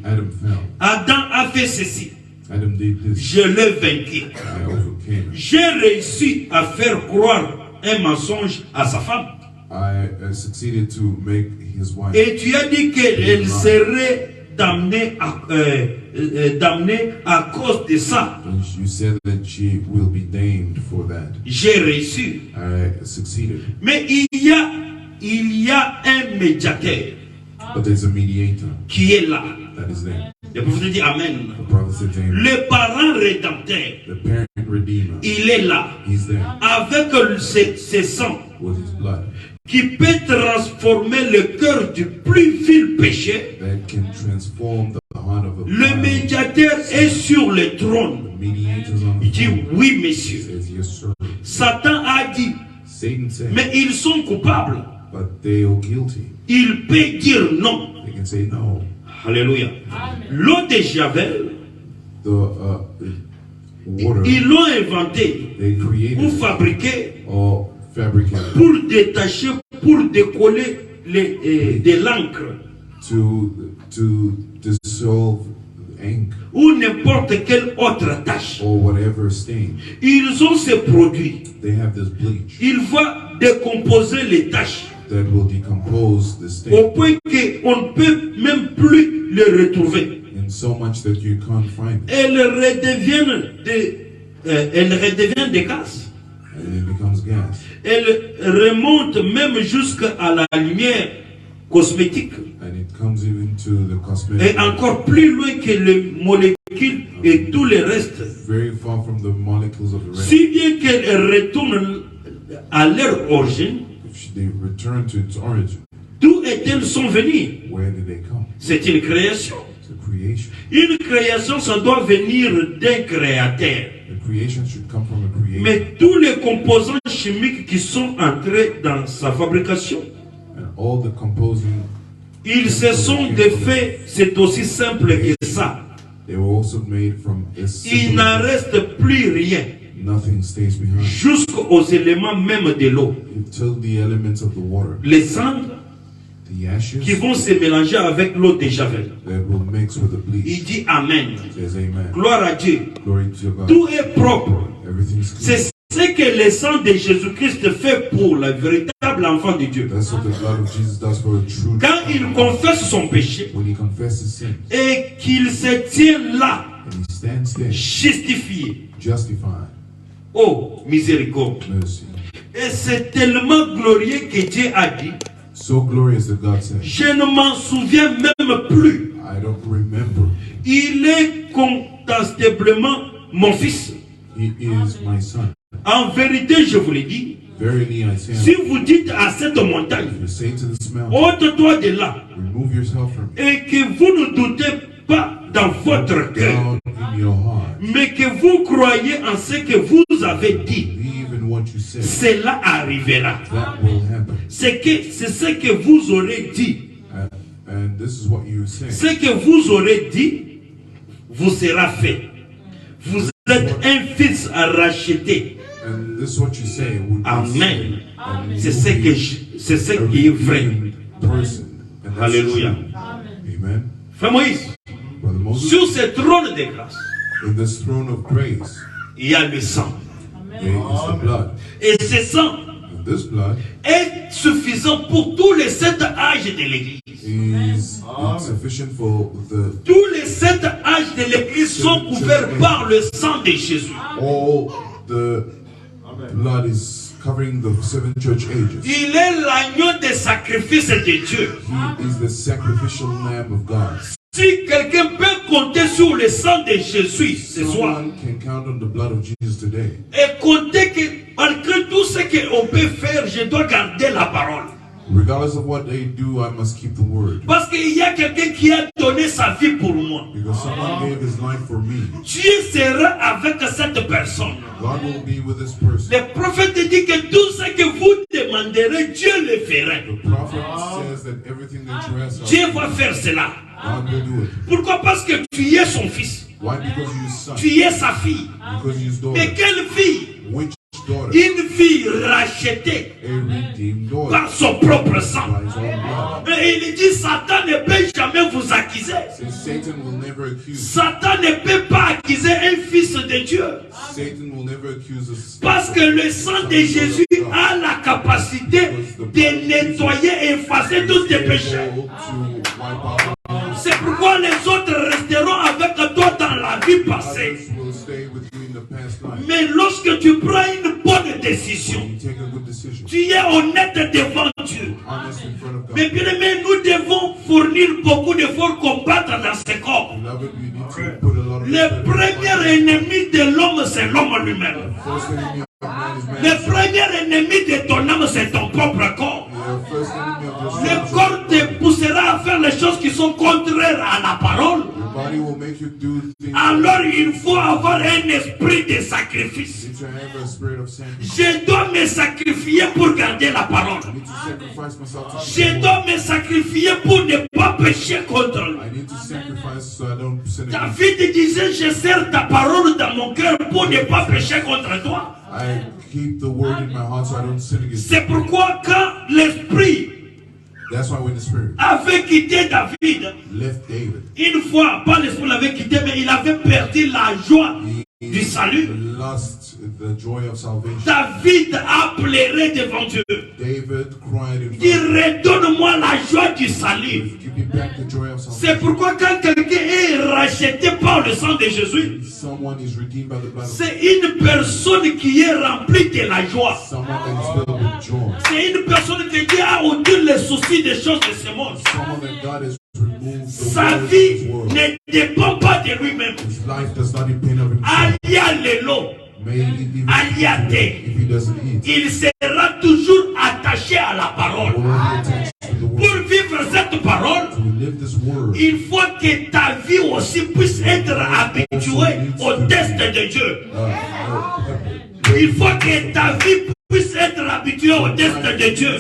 Adam fell. Adam a fait ceci. Adam did this. Je l'ai vaincu. I overcame him. J'ai réussi à faire croire un mensonge à sa femme. I succeeded to make his wife. Et tu as dit qu'elle serait damnée à cause de ça. And you said that she will be damned for that. J'ai réussi. I succeeded. Mais il y a un médiateur But there's a mediator qui est là. that is there. Le prophète dit Amen. The prophet said, Amen. Le parent rédempteur, The parent redeemer, il est là. he's there Avec ses sangs with his blood qui peut transformer le cœur du plus vil péché. that can transform the heart of a Le child. médiateur est sur le trône. The mediator's on Il the dit throne. oui, He messieurs. says, yes, sir. Satan a dit, Satan said, mais ils sont coupables. but they are guilty. Il peut dire non. They can say no. Alléluia. L'eau de Javel, The water ils l'ont inventé they created ou fabriqué or fabricated pour détacher, pour décoller de l'encre to dissolve ink ou n'importe quelle autre tâche. or whatever stain. Ils ont ce produit. They have this bleach Il va décomposer les taches that will decompose the au stain point qu'on ne peut même plus les retrouver. in so much that you can't find it, Elles redeviennent des gaz. and it becomes gas. Elles remontent même jusqu'à la lumière cosmétique. And it comes even to the cosmetic, Et encore plus loin que les molécules et tout le reste. very far from the molecules of the rest. Si bien qu'elles retournent à leur origine, If they return to its origin, d'où elles sont venues? where did they come? C'est une création. It's a creation. Une création, ça doit venir d'un créateur. The creation should come from a creator. Mais tous les composants chimiques qui sont entrés dans sa fabrication, And all the composing, ils se sont défaits, c'est aussi simple que ça. they were also made from a Il simple, n'en reste plus rien, nothing stays behind. jusqu'aux éléments même de l'eau. Until the elements of the water, Les cendres, the ashes qui vont se mélanger avec l'eau de Javel. that will mix with the Il bleach. dit Amen. Says amen. Gloire à Dieu. Glory to God. Tout est propre. Everything's clean. C'est ce que le sang de Jésus-Christ fait pour le véritable enfant de Dieu. That's what the blood of Jesus does for a true Quand il confesse son péché when he confesses sin et qu'il se tient là, and he stands there justifié. justified. Oh, miséricorde. Mercy. Et c'est tellement glorieux que Dieu a dit, So glorious that God said, je ne m'en souviens même plus. I don't remember. Il est contestablement mon fils. He is my son. En vérité, je vous le dis, Verily I say, si vous dites à cette montagne, you say to this mountain, ôte-toi de là, remove yourself from me, et que vous ne doutez pas dans votre cœur, down in your heart, mais que vous croyez en ce que vous avez dit, believe in what you said, cela arrivera. that will happen. C'est ce que vous aurez dit. And this is what you say. Ce que vous aurez dit vous sera fait. Vous êtes un fils à racheter. And this is what you say. Will be Amen. said. And C'est you ce will que be c'est ce a qui est vrai. redeemed person. And that's Alléluia. true. Amen. Frère Moïse, Brother Moses, sur ce trône de grâce, in this throne of grace, il y a le sang. there is the blood. Et ce sang And this blood est suffisant pour tous les 7 âges de l'Église. is sufficient for Tous les 7 âges de l'Église sont couverts par le sang de Jésus. all the blood is covering the 7 church ages. Il est l'agneau des sacrifices de Dieu. He is the sacrificial lamb of God. Si quelqu'un peut compter sur le sang de Jésus ce soir, Someone can count on the blood of Jesus today. et compter que malgré tout ce qu'on peut faire, je dois garder la parole. Regardless of what they do, I must keep the word. Parce qu'il y a quelqu'un qui a donné sa vie pour moi. Because someone gave his life for me. Dieu sera avec cette personne. God will be with this person. Le prophète dit que tout ce que vous demanderez, Dieu le fera. The prophet says that everything that you ask, Dieu va faire cela. God will do it. Pourquoi? Parce que tu es son fils. Why? Because you're his son. Tu es sa fille. Because you're his Mais daughter. quelle fille? Which daughter? Une fille rachetée A redeemed daughter. par son propre sang. By his own blood. Et il dit, Satan ne peut jamais vous accuser. Says Satan will never accuse. Satan ne peut pas accuser un fils de Dieu. Satan will never accuse us. Parce que le sang de Jésus a la capacité de nettoyer et effacer tous tes péchés. C'est pourquoi les autres resteront avec toi dans la vie passée. Others will stay with you in the past life. Mais lorsque tu prends une bonne décision, You take a good decision. tu es honnête devant Dieu. Honest in front of God. Mais bien aimé, nous devons fournir beaucoup d'efforts combattre dans ce corps. Beloved, we need to put a lot of Le effort in premier ennemi de l'homme, c'est l'homme lui-même. First enemy of man is man. Le premier ennemi de ton âme, c'est ton propre corps. The first enemy of your Le soul. corps te poussera à faire les choses qui sont contraires à la parole. Your body will make you do things. Alors il faut avoir un esprit de sacrifice. You need to have a spirit of sacrifice. Je dois me sacrifier pour garder la parole. I need to sacrifice myself to Je keep the dois word. me sacrifier pour ne pas pécher contre lui. I need to sacrifice so I don't sin against David disait, je sers ta parole dans mon cœur pour ne pas pécher contre toi. I keep the word in my heart so I don't sin against C'est pourquoi quand l'esprit That's why when the spirit avait quitté David, left David, une fois, pas l'esprit l'avait quitté, mais il avait perdu la joie du salut. he lost the joy of salvation. David a pleuré devant Dieu. David cried in Il dit, front of redonne-moi la joie du salut. God, give me back the joy of C'est salvation. pourquoi quand quelqu'un est racheté par le sang de Jésus, Someone is redeemed by the blood of c'est une personne qui est remplie de la joie. someone that is filled with joy. C'est une personne qui dit à autour les soucis des choses de ce monde. Someone that God has removed the Sa worries of vie this world. ne dépend pas de lui-même. His life does not depend on himself. Alia lelo, May he even Aliate. if he doesn't eat. il sera toujours attaché à la parole. Will be attached to the Pour word. vivre cette parole, To live this word, il faut que ta vie aussi puisse être habituée au test de Dieu. Il faut que ta vie puisse être habituée au test de Dieu.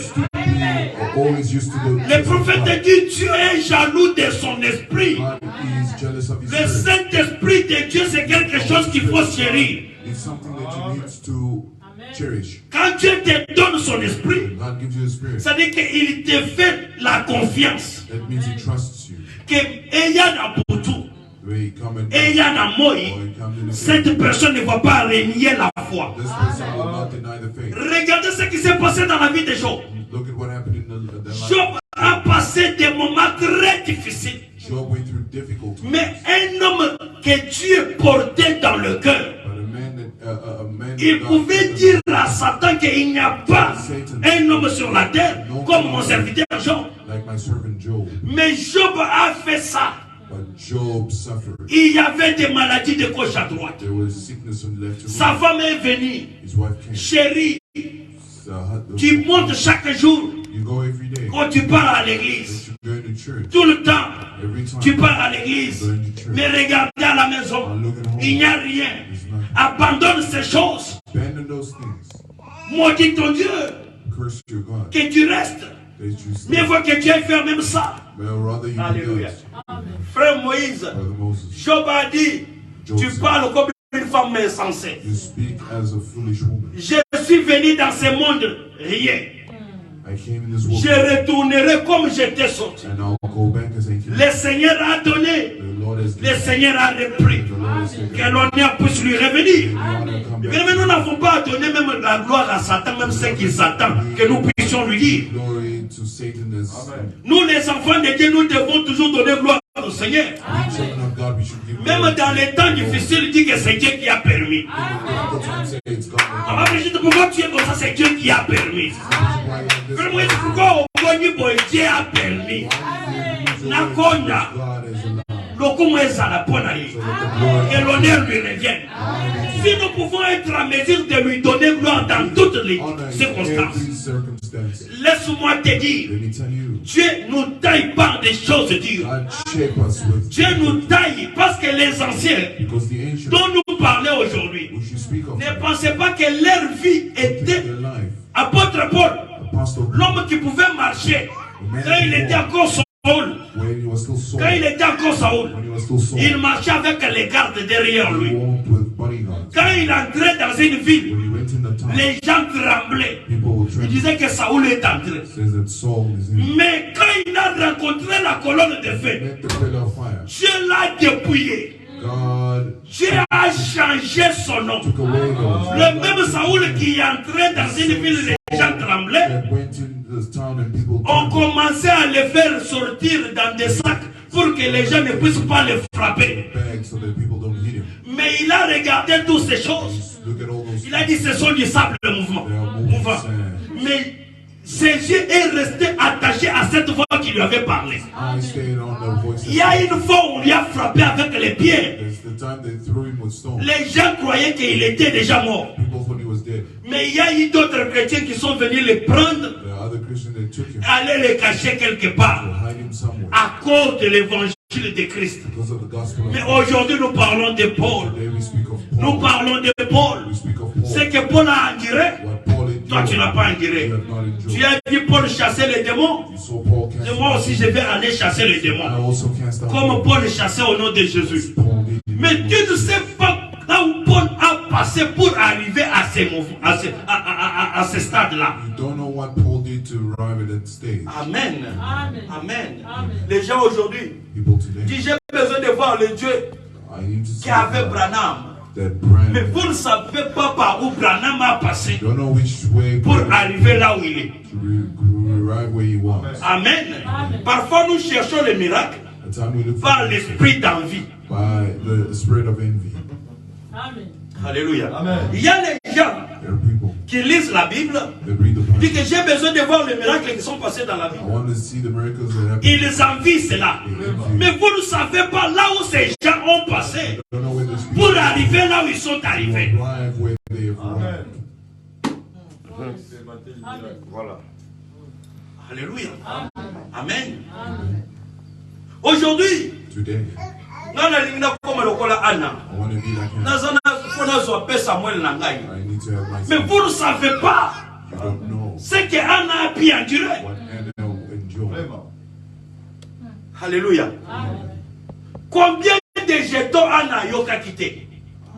always used to go. Le prophète dit, Dieu est jaloux de son esprit. God is jealous of his Le spirit. Saint-Esprit de Dieu, c'est quelque chose qu'il faut chérir. It's something that you need to cherish. Quand Dieu te donne son esprit, God gives you a spirit. ça veut dire qu'il te fait la confiance. That means he trusts you. Que Eyana Boutou, Where he come and Eyana or Moi, he come in the cette personne ne va pas renier la foi. This person will not deny the faith. Regardez ce qui s'est passé dans la vie de Job. Look at what happened in the life. Job a passé des moments très difficiles. Job went through difficulties. Mais un homme que Dieu portait dans le cœur, But a man il that God pouvait put dire à Satan qu'il n'y a pas un homme sur la terre comme mon serviteur Job. like my servant Job. Mais Job a fait ça. But Job suffered. Il y avait des maladies de gauche à droite. There was sickness on the left and Sa right. femme est venue. His wife came. Chérie, The tu montes chaque jour you go every day. quand tu pars à l'église. You go to church. Tout le temps, Every time. tu pars à l'église. Mais regardez à la maison. Il n'y a rien. Abandonne ces choses. Abandon those things. Maudis ton Dieu. Curse your God. Que tu restes. That you Mais il stay. faut que tu ailles faire même ça. But rather you do Alléluia. that. Frère Moïse, Brother Moses. Job a dit, Job tu said, parles comme une femme insensée. You speak as a foolish woman. Je suis venu dans ce monde, rien. I came in this world Je retournerai comme j'étais sorti. and I'll go back as I came. Le Seigneur a donné, The Lord has le given. Seigneur a repris. The Lord has taken. Que l'honneur puisse lui revenir. The honor come back. Mais nous n'avons pas à donner même la gloire à Satan, même ce qu'il s'attend, que nous puissions lui dire. Glory to Satan as Nous les enfants de Dieu, nous devons toujours donner gloire au Seigneur. we children of God. We should give Même glory. dans les temps difficiles, il dit que c'est Dieu qui a permis. Difficult times, say it's God. Ah, Brigitte, pourquoi tu es comme ça? C'est Dieu qui a permis. Frère Moïse, pourquoi au Cogni, Dieu a permis? Nakonya, God is alive. Lokumweza la ponaï. Que l'honneur lui revienne. Si nous pouvons être en mesure de lui donner gloire dans toutes les Honor in circonstances, every circumstance. laisse-moi te dire, Let me tell you, Dieu nous taille par des choses dures. God shape us with Dieu nous taille parce que les anciens because the ancient dont nous parlons aujourd'hui, we should speak of ne pensaient pas que leur vie était their life. apôtre Paul, Apostle l'homme qui pouvait marcher quand il était encore Saul, when he was still Saul, quand il était encore Saul, when he was still Saul, il marchait avec les gardes derrière he lui. walked with bodyguards. Quand il entrait dans une ville, When he went in the town, les gens tremblaient. people would Il tremble. disait que Saoul est entré. Says that Saul is in. Mais quand il a rencontré la colonne de feu, Met the pillar of fire. Dieu l'a dépouillé. God Dieu a changé son nom. took away those Le même Saoul qui entrait dans une ville, les gens tremblaient. that went in the town and people On trembled. commençait à les faire sortir dans des sacs pour que les gens ne puissent pas les frapper. Back so that people don't hit him. Mais il a regardé toutes ces choses. Look at all those. Il a dit ce sont du sable mouvement. They are moving Mouvant. sand. Mais ses yeux est resté attaché à cette voix qui lui avait parlé. I stayed on the voice. Il y a une fois où on lui a frappé avec les pieds. There's the time they threw him with stones. Les gens croyaient qu'il était déjà mort. People thought he was dead. Mais il y a eu d'autres chrétiens qui sont venus le prendre, The other Christians that took him aller le cacher quelque to part hide him somewhere à cause de l'évangile de Christ. because of the gospel. Mais aujourd'hui nous parlons de Paul. Today we speak of Nous Paul. parlons de Paul. We speak of Ce Paul. que Paul a enduré, What Paul endured. toi tu n'as pas enduré. You have not endured. Tu as vu Paul chasser les démons. You saw Paul cast Et moi out aussi je vais aller chasser les I démons. also cast out Comme Paul chassait au nom de Jésus. Paul did. Mais tu ne sais pas là où Paul a passé pour arriver à ces mouvements, à ce stade-là. You don't know what Paul did to arrive at that stage. Amen. Amen. Amen. Amen. Les gens aujourd'hui People today, disent j'ai besoin de voir le Dieu I need to see qui avait God Branham. that Mais Branham. vous ne savez pas par où Branham a passé Don't know which way pour Branham arriver là où il est. to arrive where he was. Amen. Parfois nous cherchons le miracle At time we look par for l'esprit d'envie. by the spirit of envy. Amen. Alléluia. Amen. Il y a les gens There are people qui lisent la Bible, that read the disent Bible. que j'ai besoin de voir les miracles qui sont passés dans la I Bible. want to see the miracles that happen. Ils envient cela. Mais vous ne savez pas là où ces gens ont passé Don't know where this pour arriver là où ils sont arrivés. arrive where they have arrived. Voilà. Alléluia. Amen. Aujourd'hui, Today, nga nalinga koma lokola Anna. I want to be like him. Nazana fona zwa Samuel na ngai. I need to have my Mais son. vous ne savez pas You don't know ce que Anna a pu endurer. what Anna endured. Alléluia. Combien de jetons Anna yoka quitté?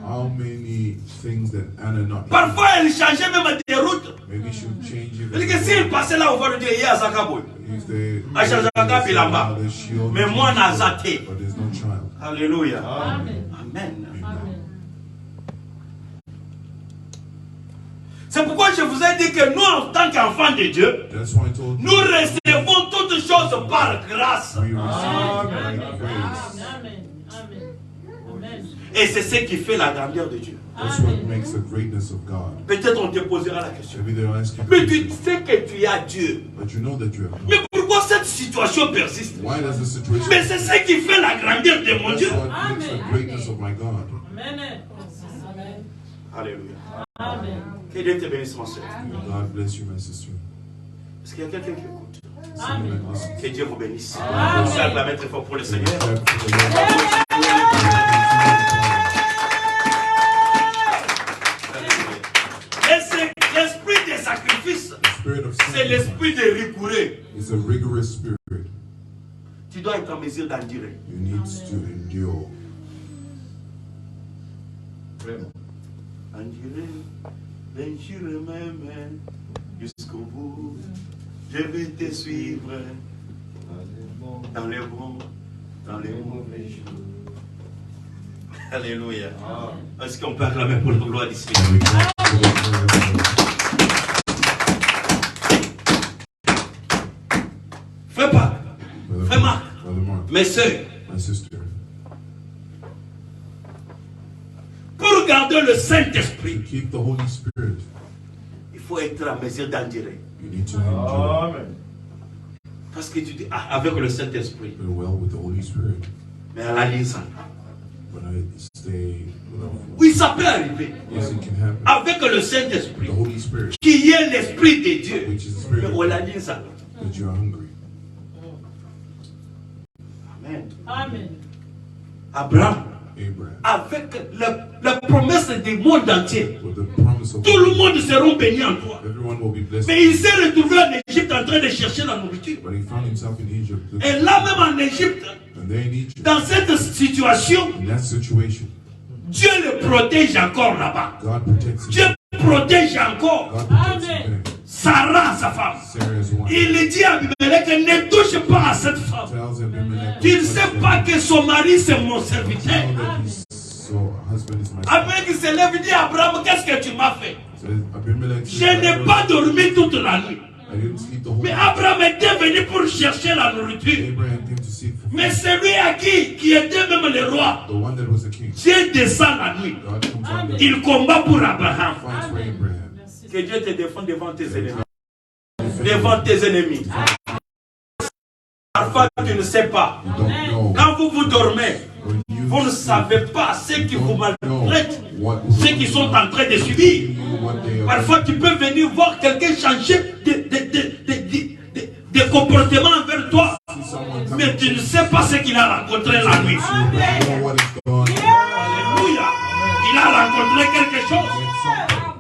How many things that Anna not Parfois, elle changeait même des routes. maybe she would change even Elle dit que s'il passait là, on va lui dire, il y a Zakaboy. if they Ah, Shazaka Bilamba. the shield Mais moi, on a zaté. but there's no child. Alléluia. Amen. Amen. Amen. C'est pourquoi je vous ai dit que nous, en tant qu'enfants de Dieu, That's why I told nous you recevons toutes choses par grâce. we receive by grace. Amen. Amen. Amen. Et c'est ce qui fait la grandeur de Dieu. That's what makes the greatness of God. Peut-être on te posera la question. Maybe they'll ask you, Mais tu sais que tu as Dieu. but you know that you have Mais God. pourquoi cette situation persiste? Why does the situation? Mais c'est ce qui fait la grandeur de mon That's Dieu. what makes the greatness of my God. Amen. Amen. Alléluia. Amen. Que Dieu te bénisse, mon soeur. God bless you, my sister. Est-ce qu'il y a quelqu'un qui écoute? Amen. Que Dieu vous bénisse. Amen. Vous acclamez très fort pour le Seigneur. Et c'est l'esprit des sacrifices. Spirit of C'est sacrifice l'esprit de rigoureux. is a rigorous spirit. Tu dois être en mesure d'endurer. You need to endure. Endurer même jusqu'au bout. Je vais te suivre dans les bons, dans les mauvais jours. Alléluia. Est-ce qu'on peut acclamer pour la gloire d'ici? Fais pas. Fais Marc. Brother Mark, Mes soeurs, my sister, pour garder le to Saint-Esprit, keep the Holy Spirit, il faut être en mesure d'endurer. you need to endure Amen. Parce que tu dis, ah, avec le Saint-Esprit, very well with the Holy Spirit. mais à la liaison. But I stay without. Oui, ça peut arriver. Yes, it can happen. Avec le Saint-Esprit, The Holy Spirit, qui est l'Esprit de Dieu, which is the mais Spirit on of la God, liaison. that you are hungry. Amen. Amen. Abraham, Abraham, avec la promesse du monde entier, with the promise of tout le God, monde sera béni en toi. everyone will be blessed. Mais il s'est retrouvé en Égypte en train de chercher la nourriture. But he found himself in Egypt. Et là même en Égypte, And there in Egypt, dans cette situation, in that situation, Dieu le protège encore là-bas. God protects Dieu him. protège encore God protects Amen. him. Sarah, sa femme. Sarah's wife Il dit à Abimelech, ne touche pas à cette femme. tells Abimelech, Tu ne sais pas que son mari c'est mon serviteur. Tell that his husband is my son. Abimelech se lève et dit à Abraham, qu'est-ce que tu m'as fait? So Abimelech Je says, n'ai pas dormi toute la nuit. I didn't sleep the whole Mais night. Abraham était venu pour chercher la nourriture. Abraham came to seek for Mais food. celui à qui était même le roi, The one that was the king. Dieu descend la nuit. God comes on the Il combat pour Abraham. fights for Abraham. Merci. Que Dieu te défende devant tes ennemis. Devant tes ennemis. Parfois tu ne sais pas. You don't know. Quand vous dormez, When you vous ne sleep, savez pas ceux qui you vous don't know maltraitent, what ceux qui sont en train de subir. what they are. Parfois tu peux venir voir quelqu'un changer de comportement envers toi. Someone coming Mais tu ne sais pas ce qu'il a rencontré la nuit. you don't know what is going on. Alléluia. Il a rencontré quelque chose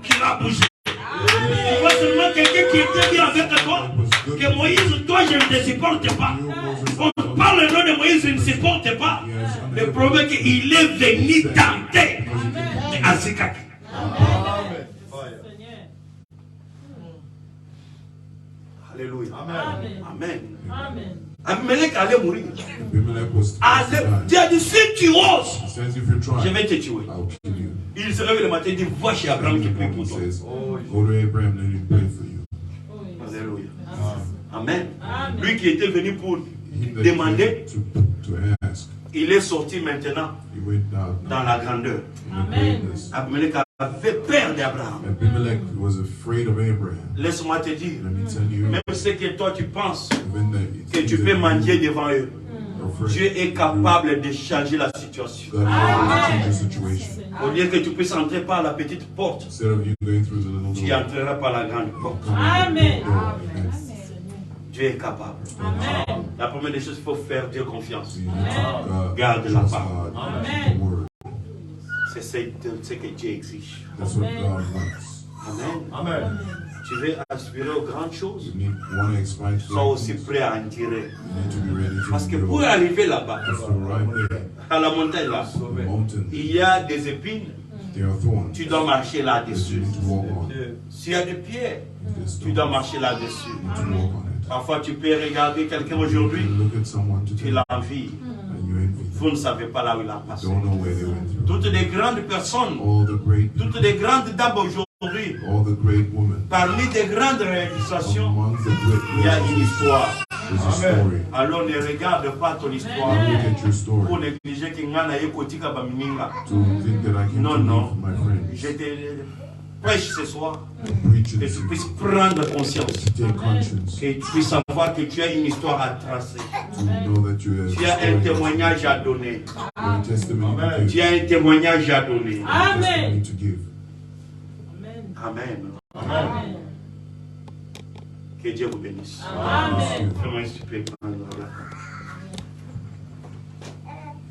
qui l'a bougé. Tu vois seulement quelqu'un qui était bien avec toi. Que Moïse, toi je ne te supporte pas. On parle le nom de Moïse, il ne supporte pas. Le problème est qu'il est venu tenter. Mais Azekaki. Seigneur. Alléluia. Amen. Amen. Amen. Abimelech allait mourir. Abimelech was Dieu a dit, si tu oses, He says, if you try, je vais te tuer. I'll kill you. Il se réveille le matin et dit, va chez Abraham qui prie He pour toi. says, go to Abraham, let him pray for you. Oh, yes. Alléluia. Amen. Amen. Lui qui était venu pour He that demander, came to ask, il est sorti maintenant he went out dans la grandeur. in the Amen. greatness. Abimelech avait peur d'Abraham. Abimelech was afraid of Abraham. Laisse-moi te dire, Let me tell you, même ce que toi tu penses even que tu peux mendier devant eux, afraid, Dieu est capable de changer la situation. God is able to change the situation. Au lieu que tu puisses entrer par la petite porte, Instead of you going through the little tu door, entreras par la grande porte. come in Amen. the door. Amen. Dieu est capable. Amen. La première des choses, il faut faire Dieu confiance. So you need to Garde la trust parole. God, Amen. the word. C'est ce que Dieu exige. That's what Amen. God wants. Amen. Amen. Tu veux aspirer aux grandes choses, You want to expect sois aussi prêt à en tirer. You need to be ready to Parce que endure. pour arriver là-bas, Just to arrive there, à la montagne là, the mountain, il y a des épines There are thorns. tu dois marcher You là-dessus. need to walk on. S'il y a des pierres, There's tu dois thorns. marcher là-dessus. You need to walk on it. Parfois, tu peux regarder quelqu'un You aujourd'hui, can look at someone tu today l'envies. and you envy them. Vous ne savez pas là où il a passé. Don't know where they went through. Toutes les grandes personnes, All the great people, toutes les grandes dames aujourd'hui, all the great women, parmi des grandes réalisations, among the great il y a une histoire. there's a story. Alors ne regarde pas ton histoire Look at your pour story négliger que ngana ye kotika ba mininga. to think that I can Non, non. leave my friends. Je te prêche ce soir I preach que it tu to puisses prendre conscience, take conscience, que tu puisses savoir que tu as une histoire à tracer. to know that you have Tu as un témoignage à donner. a testimony to Tu give. as un témoignage à donner. A Amen. testimony to give. Amen. Amen. Que Dieu vous bénisse. Amen. Comment est-ce que tu peux prendre la parole?